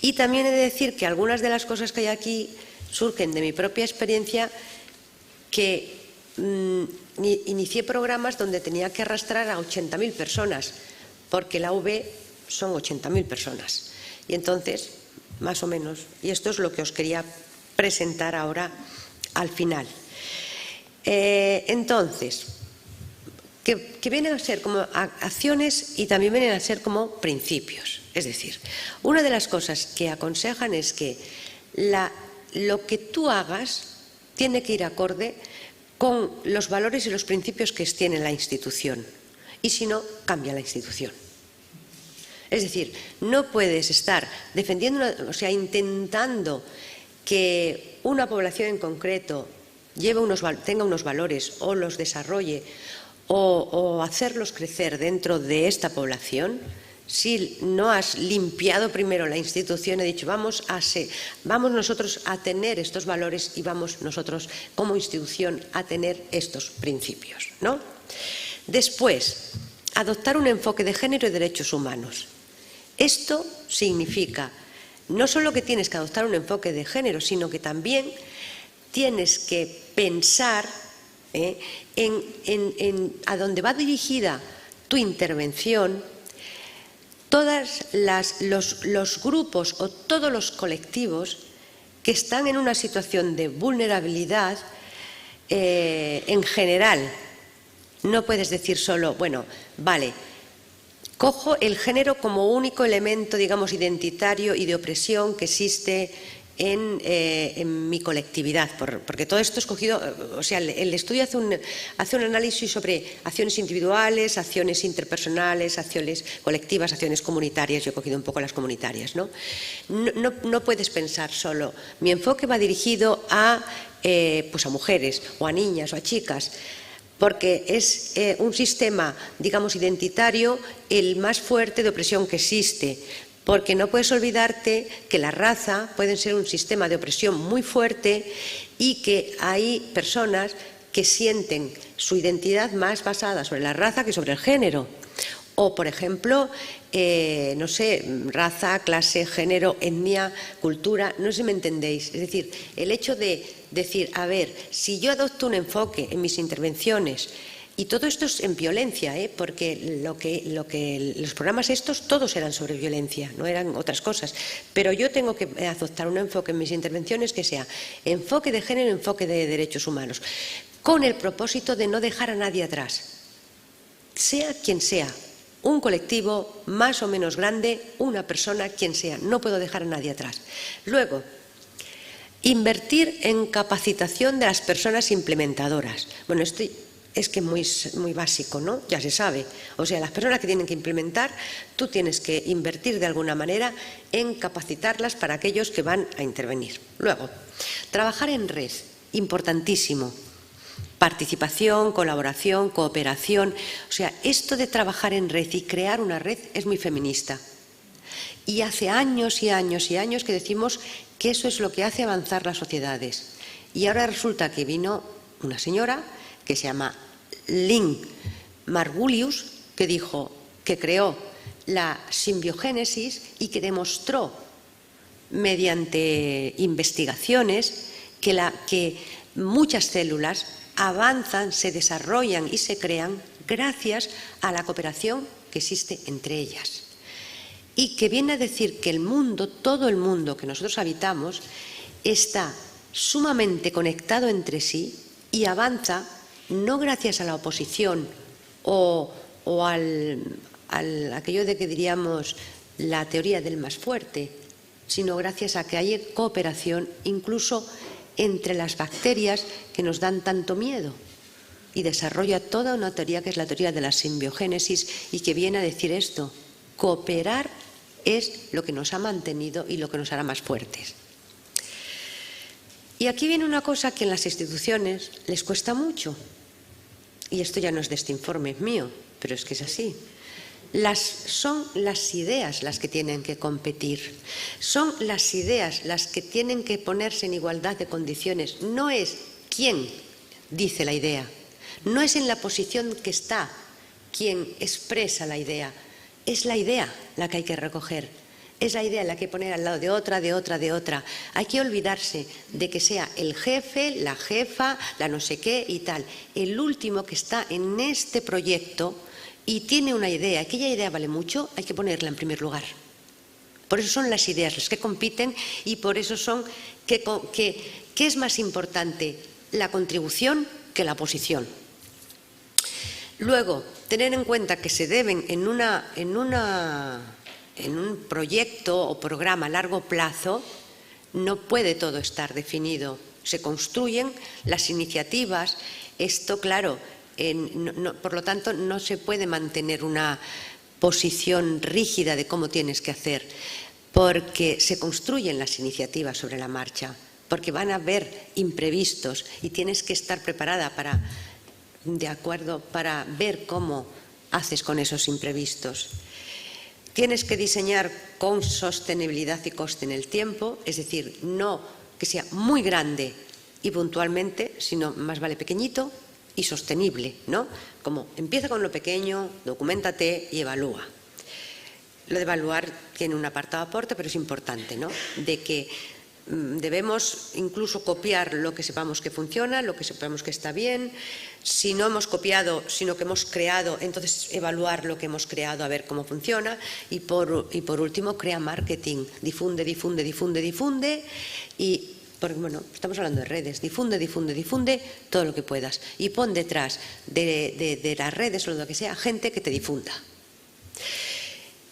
Y también he de decir que algunas de las cosas que hay aquí surgen de mi propia experiencia, que inicié programas donde tenía que arrastrar a 80.000 personas, porque la UB son 80.000 personas. Y entonces, más o menos, y esto es lo que os quería presentar ahora al final. Entonces, que vienen a ser como acciones y también vienen a ser como principios. Es decir, una de las cosas que aconsejan es que lo que tú hagas tiene que ir acorde con los valores y los principios que tiene la institución. Y si no, cambia la institución. Es decir, no puedes estar defendiendo, o sea, intentando que una población en concreto tenga unos valores o los desarrolle o hacerlos crecer dentro de esta población si no has limpiado primero la institución y dicho vamos nosotros a tener estos valores y vamos nosotros como institución a tener estos principios, ¿no? Después, adoptar un enfoque de género y derechos humanos. Esto significa no solo que tienes que adoptar un enfoque de género, sino que también tienes que pensar a dónde va dirigida tu intervención, todos los grupos o todos los colectivos que están en una situación de vulnerabilidad en general. No puedes decir solo, bueno, vale, cojo el género como único elemento, digamos, identitario y de opresión que existe en mi colectividad, porque todo esto es cogido, o sea, el estudio hace un análisis sobre acciones individuales, acciones interpersonales, acciones colectivas, acciones comunitarias. Yo he cogido un poco las comunitarias, ¿no? No puedes pensar solo, mi enfoque va dirigido pues a mujeres o a niñas o a chicas, porque es un sistema, digamos, identitario el más fuerte de opresión que existe. Porque no puedes olvidarte que la raza puede ser un sistema de opresión muy fuerte y que hay personas que sienten su identidad más basada sobre la raza que sobre el género. O, por ejemplo, no sé, raza, clase, género, etnia, cultura, no sé si me entendéis. Es decir, el hecho de decir, a ver, si yo adopto un enfoque en mis intervenciones, y todo esto es en violencia, porque los programas estos todos eran sobre violencia, no eran otras cosas. Pero yo tengo que adoptar un enfoque en mis intervenciones que sea enfoque de género, enfoque de derechos humanos, con el propósito de no dejar a nadie atrás, sea quien sea, un colectivo más o menos grande, una persona, quien sea, no puedo dejar a nadie atrás. Luego, invertir en capacitación de las personas implementadoras. Bueno, esto es que es muy básico, ¿no? Ya se sabe. O sea, las personas que tienen que implementar, tú tienes que invertir de alguna manera en capacitarlas para aquellos que van a intervenir. Luego, trabajar en red, importantísimo. Participación, colaboración, cooperación. O sea, esto de trabajar en red y crear una red es muy feminista. Y hace años y años y años que decimos que eso es lo que hace avanzar las sociedades. Y ahora resulta que vino una señora que se llama Lynn Margulies, que creó la simbiogénesis y que demostró mediante investigaciones que muchas células avanzan, se desarrollan y se crean gracias a la cooperación que existe entre ellas. Y que viene a decir que el mundo, todo el mundo que nosotros habitamos, está sumamente conectado entre sí y avanza no gracias a la oposición o aquello de que diríamos la teoría del más fuerte, sino gracias a que hay cooperación incluso entre las bacterias que nos dan tanto miedo. Y desarrolla toda una teoría que es la teoría de la simbiogénesis y que viene a decir esto: cooperar es lo que nos ha mantenido y lo que nos hará más fuertes. Y aquí viene una cosa que en las instituciones les cuesta mucho. Y esto ya no es de este informe, es mío, pero es que es así. Son las ideas las que tienen que competir. Son las ideas las que tienen que ponerse en igualdad de condiciones. No es quién dice la idea. No es en la posición que está quien expresa la idea. Es la idea la que hay que recoger. Es la idea la que hay que poner al lado de otra, de otra, de otra. Hay que olvidarse de que sea el jefe, la jefa, la no sé qué y tal. El último que está en este proyecto y tiene una idea, aquella idea vale mucho, hay que ponerla en primer lugar. Por eso son las ideas las que compiten y por eso son que es más importante la contribución que la posición. Luego, tener en cuenta que se deben en un proyecto o programa a largo plazo, no puede todo estar definido. Se construyen las iniciativas. Esto, claro, por lo tanto, no se puede mantener una posición rígida de cómo tienes que hacer, porque se construyen las iniciativas sobre la marcha, porque van a haber imprevistos y tienes que estar preparada para ver cómo haces con esos imprevistos. tienes que diseñar con sostenibilidad y coste en el tiempo, es decir, no que sea muy grande y puntualmente, sino más vale pequeñito y sostenible, ¿no? Como empieza con lo pequeño, documéntate y evalúa. Lo de evaluar tiene un apartado aporte, pero es importante, ¿no? De que debemos incluso copiar lo que sepamos que funciona, lo que sepamos que está bien. Si no hemos copiado, sino que hemos creado, entonces evaluar lo que hemos creado a ver cómo funciona. Y por último, crea marketing. Difunde, difunde, difunde, difunde. Y, porque, bueno, estamos hablando de redes. Difunde, difunde, difunde todo lo que puedas. Y pon detrás de las redes o lo que sea, gente que te difunda.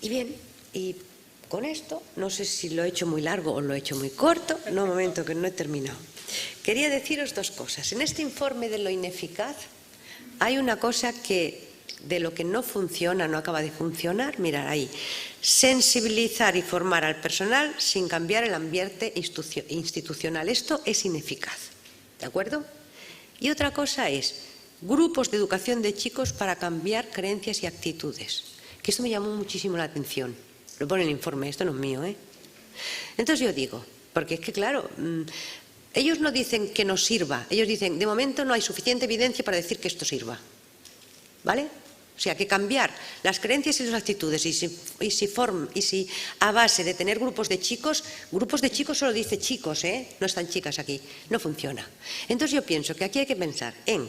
Y bien, y con esto, no sé si lo he hecho muy largo o lo he hecho muy corto, no, un momento que no he terminado. Quería deciros dos cosas. En este informe de lo ineficaz hay una cosa que de lo que no funciona, no acaba de funcionar, mirad ahí, sensibilizar y formar al personal sin cambiar el ambiente institucional. Esto es ineficaz, ¿de acuerdo? Y otra cosa es grupos de educación de chicos para cambiar creencias y actitudes, que esto me llamó muchísimo la atención. Lo pone el informe, esto no es mío, ¿eh? Entonces yo digo, porque es que claro, ellos no dicen que no sirva, ellos dicen, de momento no hay suficiente evidencia para decir que esto sirva, ¿vale? O sea, que cambiar las creencias y las actitudes y si a base de tener grupos de chicos solo dice chicos, ¿eh? No están chicas aquí, no funciona. Entonces yo pienso que aquí hay que pensar en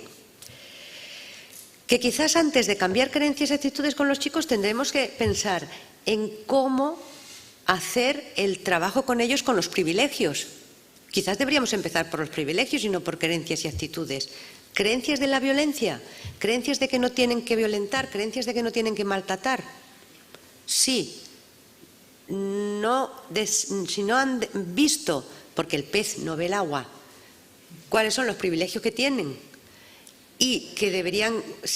que quizás antes de cambiar creencias y actitudes con los chicos tendremos que pensar en cómo hacer el trabajo con ellos con los privilegios. Quizás deberíamos empezar por los privilegios y no por creencias y actitudes. Creencias de la violencia, creencias de que no tienen que violentar, creencias de que no tienen que maltratar. Sí, si no han visto, porque el pez no ve el agua, cuáles son los privilegios que tienen y que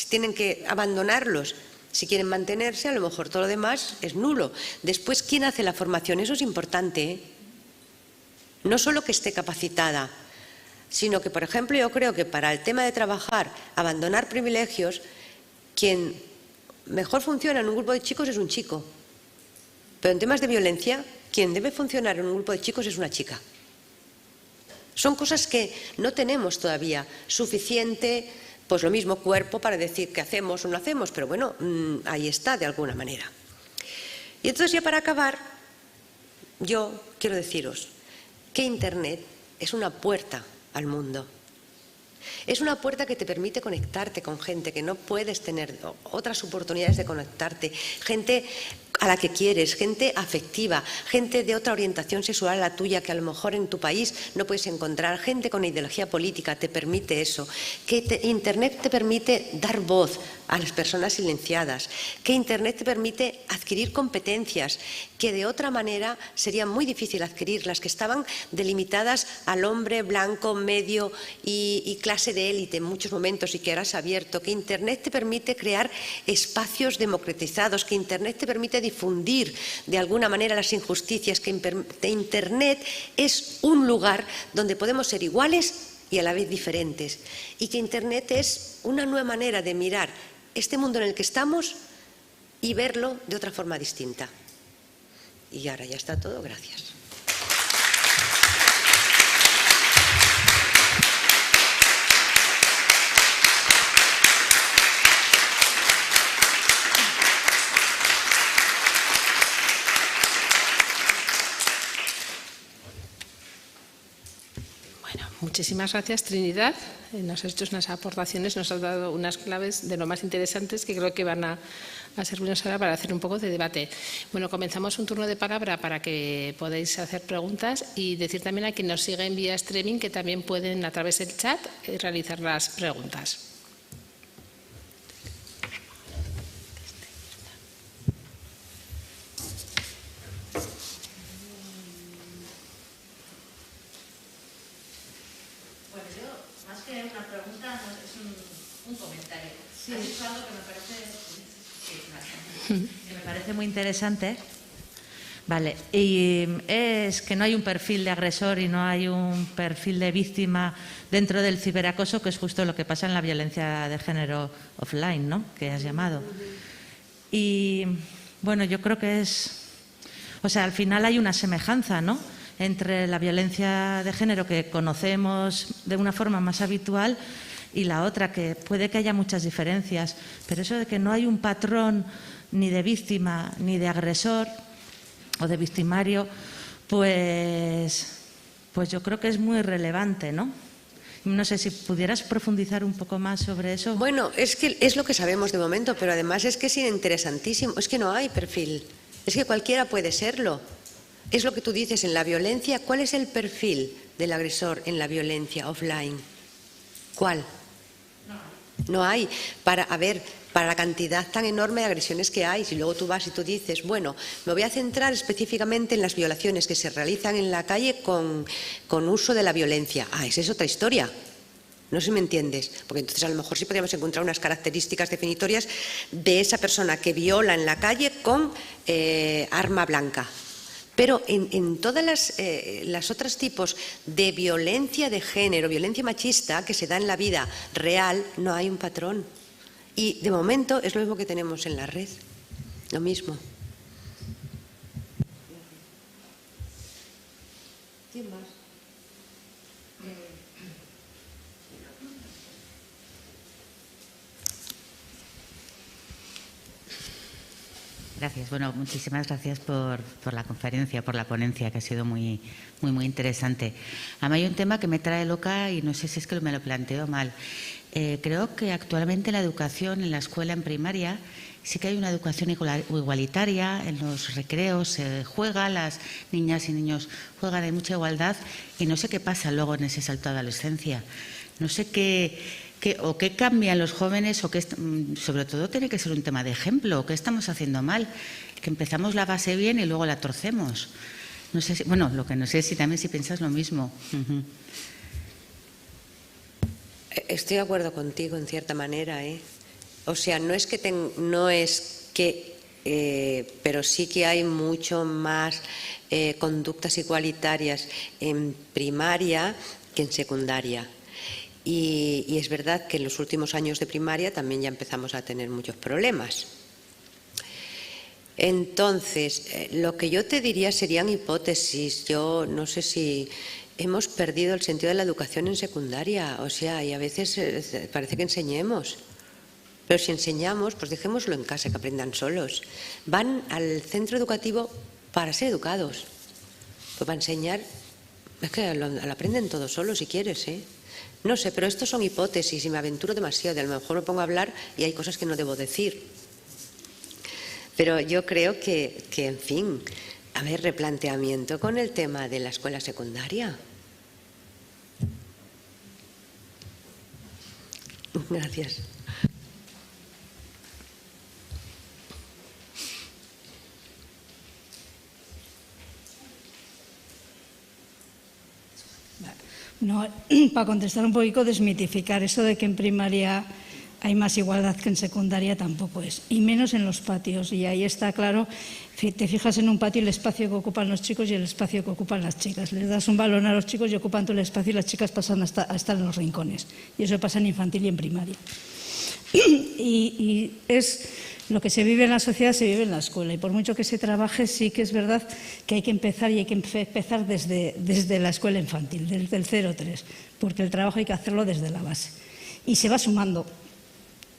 tienen que abandonarlos. Si quieren mantenerse, a lo mejor todo lo demás es nulo. Después, ¿quién hace la formación? Eso es importante, ¿eh? No solo que esté capacitada, sino que, por ejemplo, yo creo que para el tema de trabajar, abandonar privilegios, quien mejor funciona en un grupo de chicos es un chico. Pero en temas de violencia, quien debe funcionar en un grupo de chicos es una chica. Son cosas que no tenemos todavía suficiente, pues lo mismo cuerpo para decir que hacemos o no hacemos, pero bueno, ahí está de alguna manera. Y entonces ya para acabar, yo quiero deciros que Internet es una puerta al mundo. Es una puerta que te permite conectarte con gente que no puedes tener otras oportunidades de conectarte, gente a la que quieres, gente afectiva, gente de otra orientación sexual a la tuya que a lo mejor en tu país no puedes encontrar, gente con ideología política, te permite eso, que Internet te permite dar voz a las personas silenciadas, que Internet te permite adquirir competencias que de otra manera sería muy difícil adquirir, las que estaban delimitadas al hombre blanco, medio y clase de élite en muchos momentos y que ahora se ha abierto, que Internet te permite crear espacios democratizados, que Internet te permite difundir de alguna manera las injusticias, que Internet es un lugar donde podemos ser iguales y a la vez diferentes, y que Internet es una nueva manera de mirar este mundo en el que estamos y verlo de otra forma distinta. Y ahora ya está todo, gracias. Muchísimas gracias, Trinidad. Nos has hecho unas aportaciones, nos has dado unas claves de lo más interesantes que creo que van a servirnos ahora para hacer un poco de debate. Bueno, comenzamos un turno de palabra para que podáis hacer preguntas y decir también a quien nos sigue en vía streaming que también pueden a través del chat realizar las preguntas. Una pregunta, es un comentario. Sí. Has dicho algo que me parece muy interesante. Vale, y es que no hay un perfil de agresor y no hay un perfil de víctima dentro del ciberacoso, que es justo lo que pasa en la violencia de género offline, ¿no? Que has llamado. Y Bueno, yo creo que o sea, al final hay una semejanza, ¿no?, entre la violencia de género que conocemos de una forma más habitual y la otra, que puede que haya muchas diferencias, pero eso de que no hay un patrón ni de víctima ni de agresor o de victimario, pues yo creo que es muy relevante, ¿no? No sé si pudieras profundizar un poco más sobre eso. Bueno, es que es lo que sabemos de momento, pero además es que es interesantísimo. Es que no hay perfil. Es que cualquiera puede serlo. Es lo que tú dices en la violencia. ¿Cuál es el perfil del agresor en la violencia offline? ¿Cuál? No hay. Para la cantidad tan enorme de agresiones que hay, si luego tú vas y tú dices, bueno, me voy a centrar específicamente en las violaciones que se realizan en la calle con uso de la violencia. Esa es otra historia. No sé si me entiendes, porque entonces a lo mejor sí podríamos encontrar unas características definitorias de esa persona que viola en la calle con arma blanca. Pero en todas las otros tipos de violencia de género, violencia machista que se da en la vida real, no hay un patrón. Y de momento es lo mismo que tenemos en la red, lo mismo. ¿Quién más? Gracias. Bueno, muchísimas gracias por la conferencia, por la ponencia, que ha sido muy interesante. A mí hay un tema que me trae loca y no sé si es que me lo planteo mal. Creo que actualmente la educación en la escuela, en primaria, sí que hay una educación igualitaria. En los recreos se juega, las niñas y niños juegan, hay mucha igualdad y no sé qué pasa luego en ese salto a adolescencia. No sé qué cambian los jóvenes o qué, sobre todo tiene que ser un tema de ejemplo. ¿Qué estamos haciendo mal? Que empezamos la base bien y luego la torcemos. No sé si, bueno, lo que no sé si también si piensas lo mismo. Estoy de acuerdo contigo en cierta manera, O sea, pero sí que hay mucho más conductas igualitarias en primaria que en secundaria. Y es verdad que en los últimos años de primaria también ya empezamos a tener muchos problemas. Entonces, lo que yo te diría serían hipótesis. Yo no sé si hemos perdido el sentido de la educación en secundaria. O sea, y a veces parece que enseñemos. Pero si enseñamos, pues dejémoslo en casa, que aprendan solos. Van al centro educativo para ser educados. Pues para enseñar, es que lo aprenden todos solos si quieres, No sé, pero esto son hipótesis y me aventuro demasiado. A lo mejor me pongo a hablar y hay cosas que no debo decir. Pero yo creo que en fin, replanteamiento con el tema de la escuela secundaria. Gracias. No, para contestar un poquito, desmitificar eso de que en primaria hay más igualdad que en secundaria tampoco es, y menos en los patios, y ahí está claro. Te fijas en un patio el espacio que ocupan los chicos y el espacio que ocupan las chicas. Les das un balón a los chicos y ocupan todo el espacio y las chicas pasan a estar en los rincones, y eso pasa en infantil y en primaria. Y es lo que se vive en la sociedad, se vive en la escuela, y por mucho que se trabaje, sí que es verdad que hay que empezar, y hay que empezar desde la escuela infantil, desde el 0-3, porque el trabajo hay que hacerlo desde la base. Y se va sumando.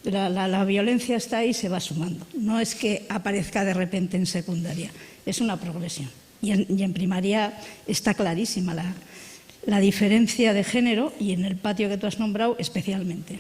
La violencia está ahí y se va sumando. No es que aparezca de repente en secundaria, es una progresión. Y en primaria está clarísima la diferencia de género, y en el patio que tú has nombrado especialmente.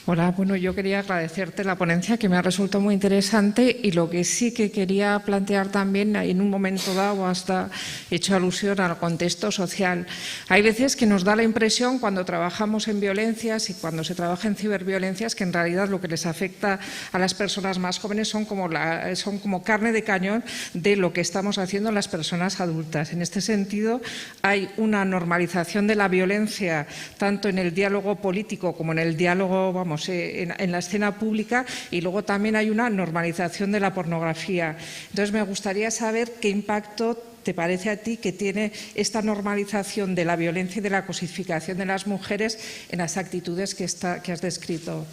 Hola, bueno, yo quería agradecerte la ponencia, que me ha resultado muy interesante, y lo que sí que quería plantear también, en un momento dado hasta hecho alusión al contexto social. Hay veces que nos da la impresión, cuando trabajamos en violencias y cuando se trabaja en ciberviolencias, que en realidad lo que les afecta a las personas más jóvenes son como carne de cañón de lo que estamos haciendo las personas adultas. En este sentido, hay una normalización de la violencia, tanto en el diálogo político como en el diálogo, en la escena pública, y luego también hay una normalización de la pornografía. Entonces, me gustaría saber qué impacto te parece a ti que tiene esta normalización de la violencia y de la cosificación de las mujeres en las actitudes que has descrito?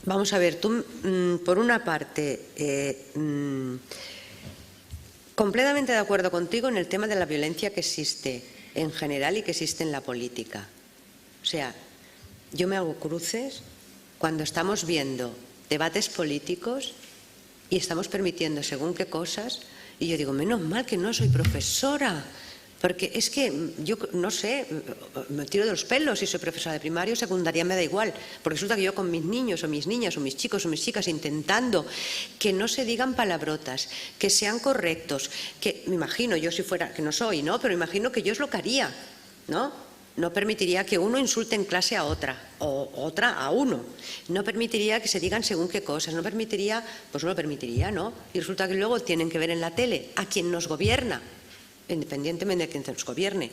Vamos a ver, tú, por una parte, completamente de acuerdo contigo en el tema de la violencia que existe en general y que existe en la política. O sea, yo me hago cruces cuando estamos viendo debates políticos y estamos permitiendo según qué cosas, y yo digo, menos mal que no soy profesora, porque es que yo no sé, me tiro de los pelos si soy profesora de primaria o secundaria, me da igual, porque resulta que yo con mis niños o mis niñas o mis chicos o mis chicas intentando que no se digan palabrotas, que sean correctos, que me imagino yo si fuera, que no soy, ¿no? Pero imagino que yo es lo que haría, ¿no? No permitiría que uno insulte en clase a otra o otra a uno. No permitiría que se digan según qué cosas. No permitiría, pues no lo permitiría, ¿no? Y resulta que luego tienen que ver en la tele a quien nos gobierna, independientemente de quien nos gobierne.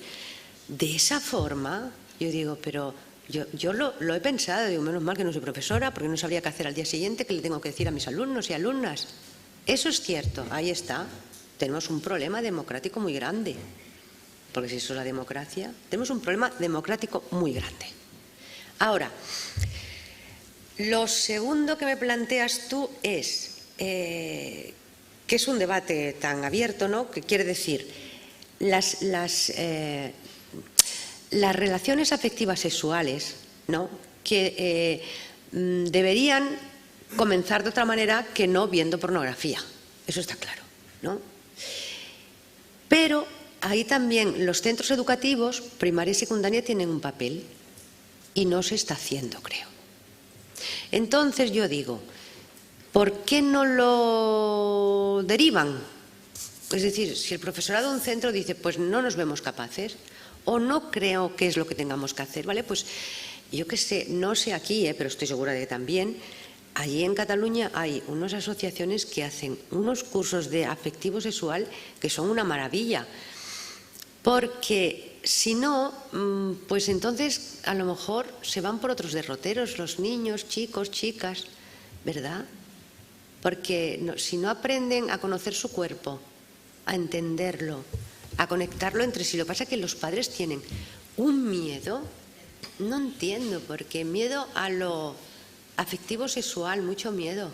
De esa forma, yo digo, pero yo lo he pensado, digo, menos mal que no soy profesora, porque no sabría qué hacer al día siguiente, qué le tengo que decir a mis alumnos y alumnas. Eso es cierto, ahí está. Tenemos un problema democrático muy grande. Porque si eso es la democracia, tenemos un problema democrático muy grande. Ahora, lo segundo que me planteas tú es que es un debate tan abierto, ¿no? Que quiere decir, las relaciones afectivas sexuales, ¿no? Que deberían comenzar de otra manera que no viendo pornografía. Eso está claro, ¿no? Pero ahí también los centros educativos, primaria y secundaria, tienen un papel y no se está haciendo, creo. Entonces yo digo, ¿por qué no lo derivan? Es decir, si el profesorado de un centro dice, pues no nos vemos capaces o no creo que es lo que tengamos que hacer, ¿vale? Pues yo qué sé, no sé aquí, pero estoy segura de que también, allí en Cataluña hay unas asociaciones que hacen unos cursos de afectivo sexual que son una maravilla. Porque si no, pues entonces a lo mejor se van por otros derroteros los niños, chicos, chicas, ¿verdad? Porque si no aprenden a conocer su cuerpo, a entenderlo, a conectarlo entre sí, lo que pasa es que los padres tienen un miedo, no entiendo por qué, miedo a lo afectivo sexual, mucho miedo.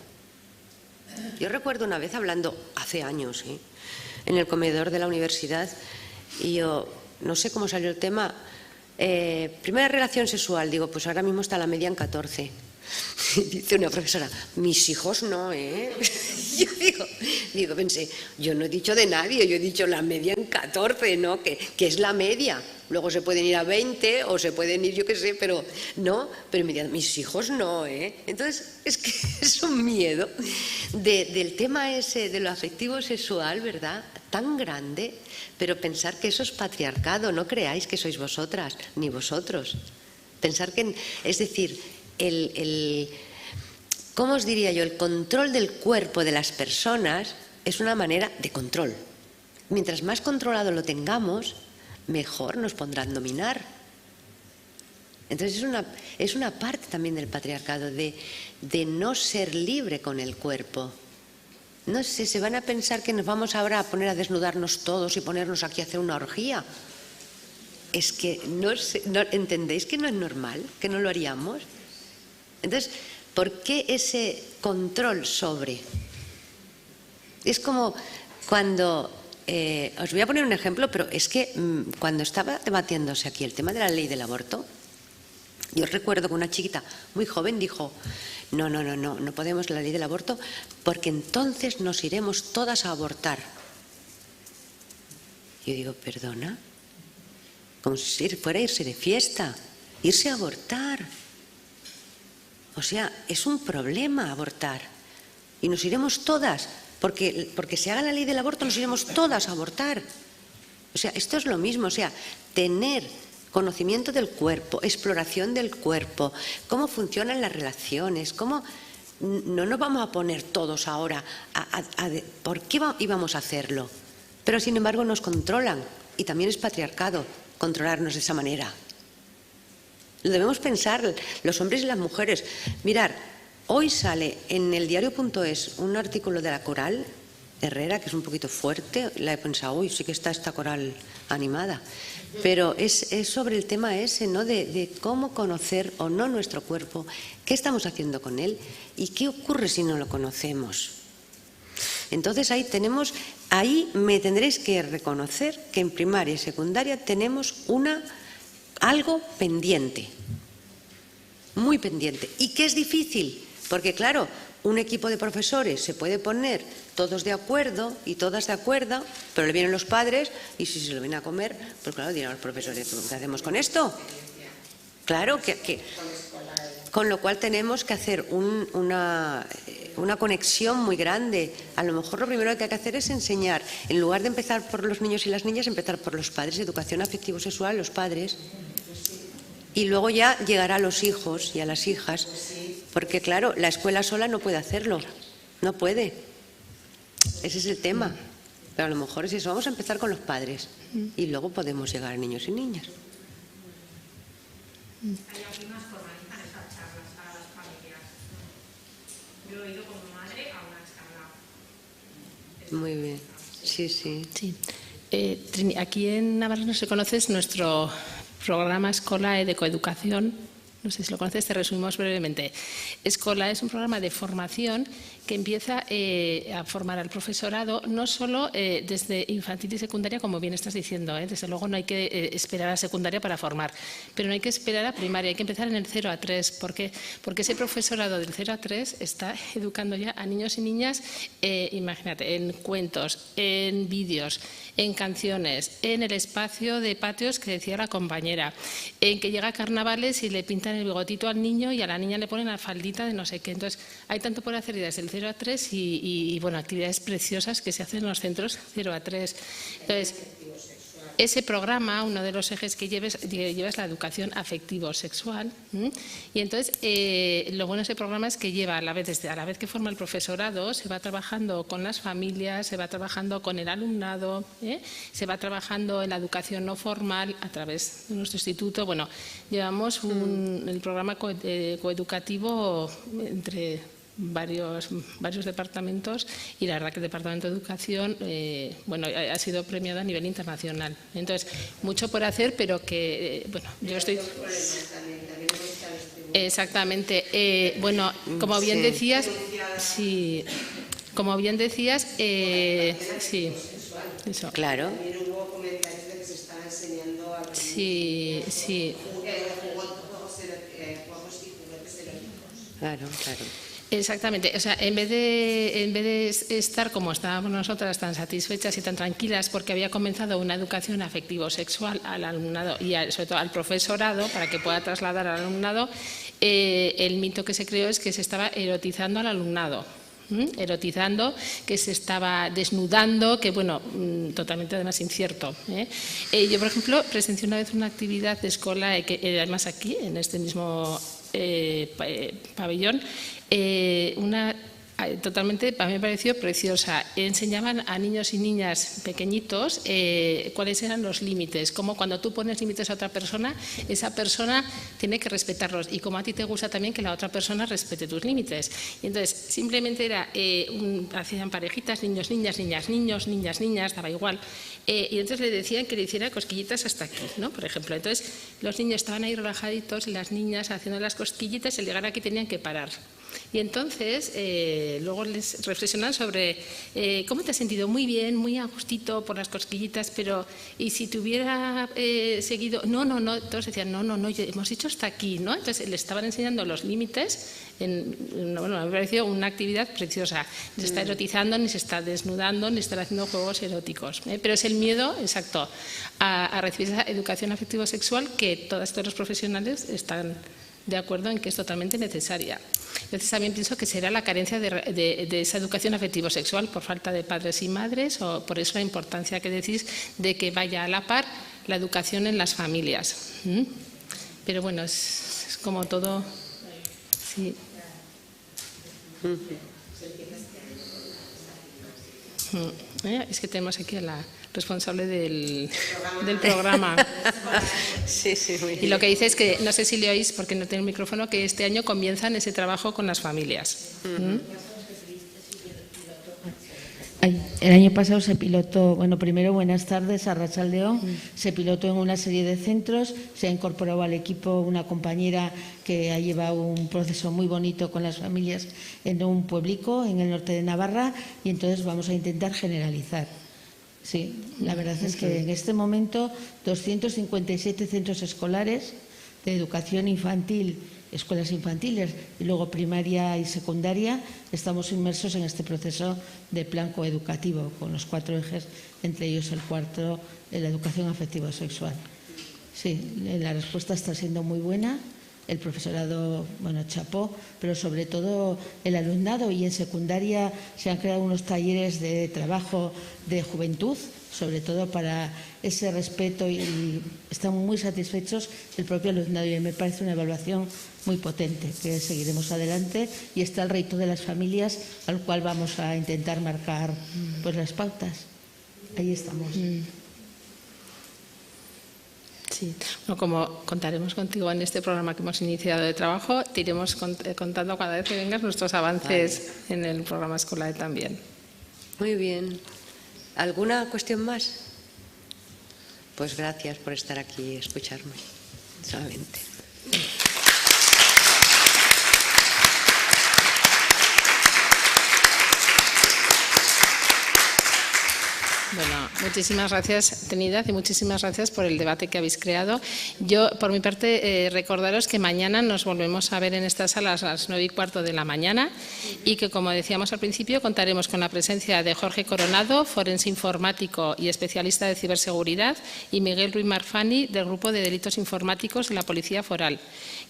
Yo recuerdo una vez hablando, hace años, en el comedor de la universidad, y yo, no sé cómo salió el tema, primera relación sexual, digo, pues ahora mismo está la media en 14. Y dice una profesora, mis hijos no, Yo pensé, yo no he dicho de nadie, yo he dicho la media en 14, ¿no? Que es la media. Luego se pueden ir a 20 o se pueden ir, yo qué sé, pero no, pero me digan, mis hijos no, Entonces, es que es un miedo del tema ese de lo afectivo sexual, ¿verdad? Tan grande, pero pensar que eso es patriarcado, no creáis que sois vosotras, ni vosotros. Pensar que, es decir, ¿cómo os diría yo? El control del cuerpo de las personas es una manera de control. Mientras más controlado lo tengamos, mejor nos pondrán dominar. Entonces es una parte también del patriarcado, de no ser libre con el cuerpo. No sé, se van a pensar que nos vamos ahora a poner a desnudarnos todos y ponernos aquí a hacer una orgía. Es que no ¿entendéis que no es normal? ¿Que no lo haríamos? Entonces, ¿por qué ese control sobre? Es como cuando, os voy a poner un ejemplo, pero es que cuando estaba debatiéndose aquí el tema de la ley del aborto, yo recuerdo que una chiquita muy joven dijo, no podemos la ley del aborto porque entonces nos iremos todas a abortar. Yo digo, ¿perdona? Como si fuera irse de fiesta, irse a abortar. O sea, es un problema abortar. Y nos iremos todas, porque se haga la ley del aborto, nos iremos todas a abortar. O sea, esto es lo mismo, o sea, tener conocimiento del cuerpo, exploración del cuerpo, cómo funcionan las relaciones, cómo no nos vamos a poner todos ahora ¿por qué íbamos a hacerlo? Pero sin embargo nos controlan y también es patriarcado controlarnos de esa manera. Lo debemos pensar los hombres y las mujeres. Mirar, hoy sale en el diario.es un artículo de La Coral Herrera, que es un poquito fuerte, la he pensado, uy, sí que está esta coral animada. Pero es sobre el tema ese, ¿no? De cómo conocer o no nuestro cuerpo, qué estamos haciendo con él y qué ocurre si no lo conocemos. Entonces ahí me tendréis que reconocer que en primaria y secundaria tenemos algo pendiente, muy pendiente, y que es difícil, porque claro, un equipo de profesores se puede poner todos de acuerdo y todas de acuerdo, pero le vienen los padres y si se lo vienen a comer, pues claro, dirán los profesores, ¿qué hacemos con esto? Claro, con lo cual tenemos que hacer una conexión muy grande. A lo mejor lo primero que hay que hacer es enseñar, en lugar de empezar por los niños y las niñas, empezar por los padres, educación afectivo-sexual, los padres, y luego ya llegará a los hijos y a las hijas, porque claro, la escuela sola no puede hacerlo, no puede. Ese es el tema. Pero a lo mejor es eso, vamos a empezar con los padres y luego podemos llegar a niños y niñas. Hay algunas formalizan esas charlas para las familias. Yo he ido como madre a una charla. Muy bien, sí, sí. Trini, aquí en Navarra no se conoce nuestro programa Escolae de Coeducación. No sé si lo conoces, te resumimos brevemente. Escolae es un programa de formación que empieza a formar al profesorado, no solo desde infantil y secundaria, como bien estás diciendo, desde luego no hay que esperar a secundaria para formar, pero no hay que esperar a primaria, hay que empezar en el 0 a 3, porque ese profesorado del 0 a 3 está educando ya a niños y niñas, imagínate, en cuentos, en vídeos, en canciones, en el espacio de patios que decía la compañera, en que llega a carnavales y le pintan el bigotito al niño y a la niña le ponen la faldita de no sé qué. Entonces, hay tanto por hacer desde el 0 a 3 y bueno, actividades preciosas que se hacen en los centros 0 a 3. Entonces, ese programa, uno de los ejes que lleva es la educación afectivo-sexual. Y entonces, lo bueno de ese programa es que lleva a la vez que forma el profesorado, se va trabajando con las familias, se va trabajando con el alumnado, se va trabajando en la educación no formal a través de nuestro instituto. Bueno, llevamos el programa coeducativo entre varios departamentos y la verdad que el Departamento de Educación bueno, ha sido premiado a nivel internacional. Entonces, mucho por hacer, pero que, bueno, yo estoy... Exactamente. Bueno, como bien decías, sí, como bien decías, sí, eso. Claro. Sí, sí. Claro, claro. Exactamente, o sea, en vez de estar como estábamos nosotras tan satisfechas y tan tranquilas porque había comenzado una educación afectivo-sexual al alumnado y sobre todo al profesorado para que pueda trasladar al alumnado, el mito que se creó es que se estaba erotizando al alumnado. Erotizando, que se estaba desnudando, que bueno, totalmente además incierto. Yo, por ejemplo, presencié una vez una actividad de escuela, que además aquí, en este mismo pabellón, totalmente, a mí me pareció preciosa. Enseñaban a niños y niñas pequeñitos cuáles eran los límites, cómo cuando tú pones límites a otra persona, esa persona tiene que respetarlos y como a ti te gusta también que la otra persona respete tus límites. Y entonces, simplemente era, hacían parejitas, niños, niñas, niñas, niños, niñas, niñas, daba igual. Y entonces le decían que le hiciera cosquillitas hasta aquí, ¿no? Por ejemplo. Entonces, los niños estaban ahí relajaditos y las niñas haciendo las cosquillitas y al llegar aquí tenían que parar. Y entonces, luego les reflexionan sobre cómo te has sentido muy bien, muy a gustito por las cosquillitas, pero ¿y si te hubiera seguido? No, todos decían, no, hemos hecho hasta aquí, ¿no? Entonces, le estaban enseñando los límites. Bueno, me pareció una actividad preciosa. Ni se está erotizando, ni se está desnudando, ni se están haciendo juegos eróticos. Pero es el miedo, exacto, a recibir esa educación afectivo-sexual que todos los profesionales están de acuerdo en que es totalmente necesaria. Entonces también pienso que será la carencia de esa educación afectivo-sexual por falta de padres y madres, o por eso la importancia que decís de que vaya a la par la educación en las familias. Pero bueno, es como todo. Sí. Es que tenemos aquí a la responsable del programa. Sí, muy bien. Y lo que dice es que, no sé si le oís porque no tiene el micrófono, que este año comienzan ese trabajo con las familias. El año pasado se pilotó, bueno, primero buenas tardes a Arratsaldeon, se pilotó en una serie de centros, se ha incorporado al equipo una compañera que ha llevado un proceso muy bonito con las familias en un pueblico en el norte de Navarra y entonces vamos a intentar generalizar. Sí, la verdad es que en este momento 257 centros escolares de educación infantil, escuelas infantiles y luego primaria y secundaria, estamos inmersos en este proceso de plan coeducativo con los 4 ejes, entre ellos el cuarto, la educación afectivo-sexual. Sí, la respuesta está siendo muy buena. El profesorado, bueno, chapó, pero sobre todo el alumnado, y en secundaria se han creado unos talleres de trabajo de juventud, sobre todo para ese respeto, y están muy satisfechos el propio alumnado, y me parece una evaluación muy potente, que seguiremos adelante, y está el reto de las familias al cual vamos a intentar marcar pues las pautas. Ahí estamos. Sí, bueno, como contaremos contigo en este programa que hemos iniciado de trabajo, te iremos contando cada vez que vengas nuestros avances en el programa escolar también. Muy bien. ¿Alguna cuestión más? Pues gracias por estar aquí y escucharme, solamente. Bueno, muchísimas gracias, Trinidad, y muchísimas gracias por el debate que habéis creado. Yo, por mi parte, recordaros que mañana nos volvemos a ver en esta sala a las 9:15 de la mañana y que, como decíamos al principio, contaremos con la presencia de Jorge Coronado, forense informático y especialista de ciberseguridad, y Miguel Ruiz Marfani, del Grupo de Delitos Informáticos de la Policía Foral,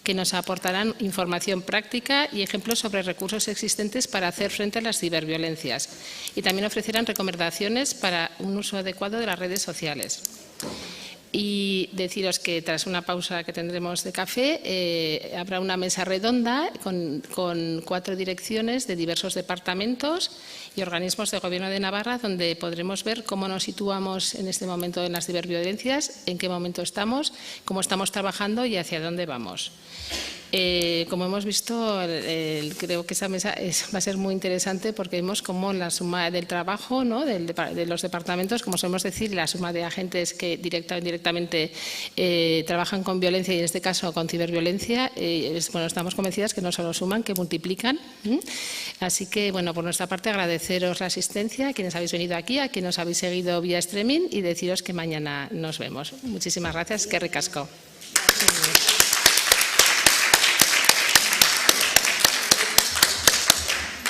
que nos aportarán información práctica y ejemplos sobre recursos existentes para hacer frente a las ciberviolencias. Y también ofrecerán recomendaciones para un uso adecuado de las redes sociales. Y deciros que tras una pausa que tendremos de café, habrá una mesa redonda con 4 direcciones de diversos departamentos y organismos del Gobierno de Navarra, donde podremos ver cómo nos situamos en este momento en las ciberviolencias, en qué momento estamos, cómo estamos trabajando y hacia dónde vamos. Como hemos visto, creo que esa mesa va a ser muy interesante, porque vemos cómo la suma del trabajo, ¿no?, de los departamentos, como solemos decir, la suma de agentes que directa o indirectamente trabajan con violencia, y en este caso con ciberviolencia, bueno, estamos convencidas que no solo suman, que multiplican. Así que, bueno, por nuestra parte, agradeceros la asistencia a quienes habéis venido aquí, a quienes nos habéis seguido vía streaming, y deciros que mañana nos vemos. Muchísimas gracias, que ricasco.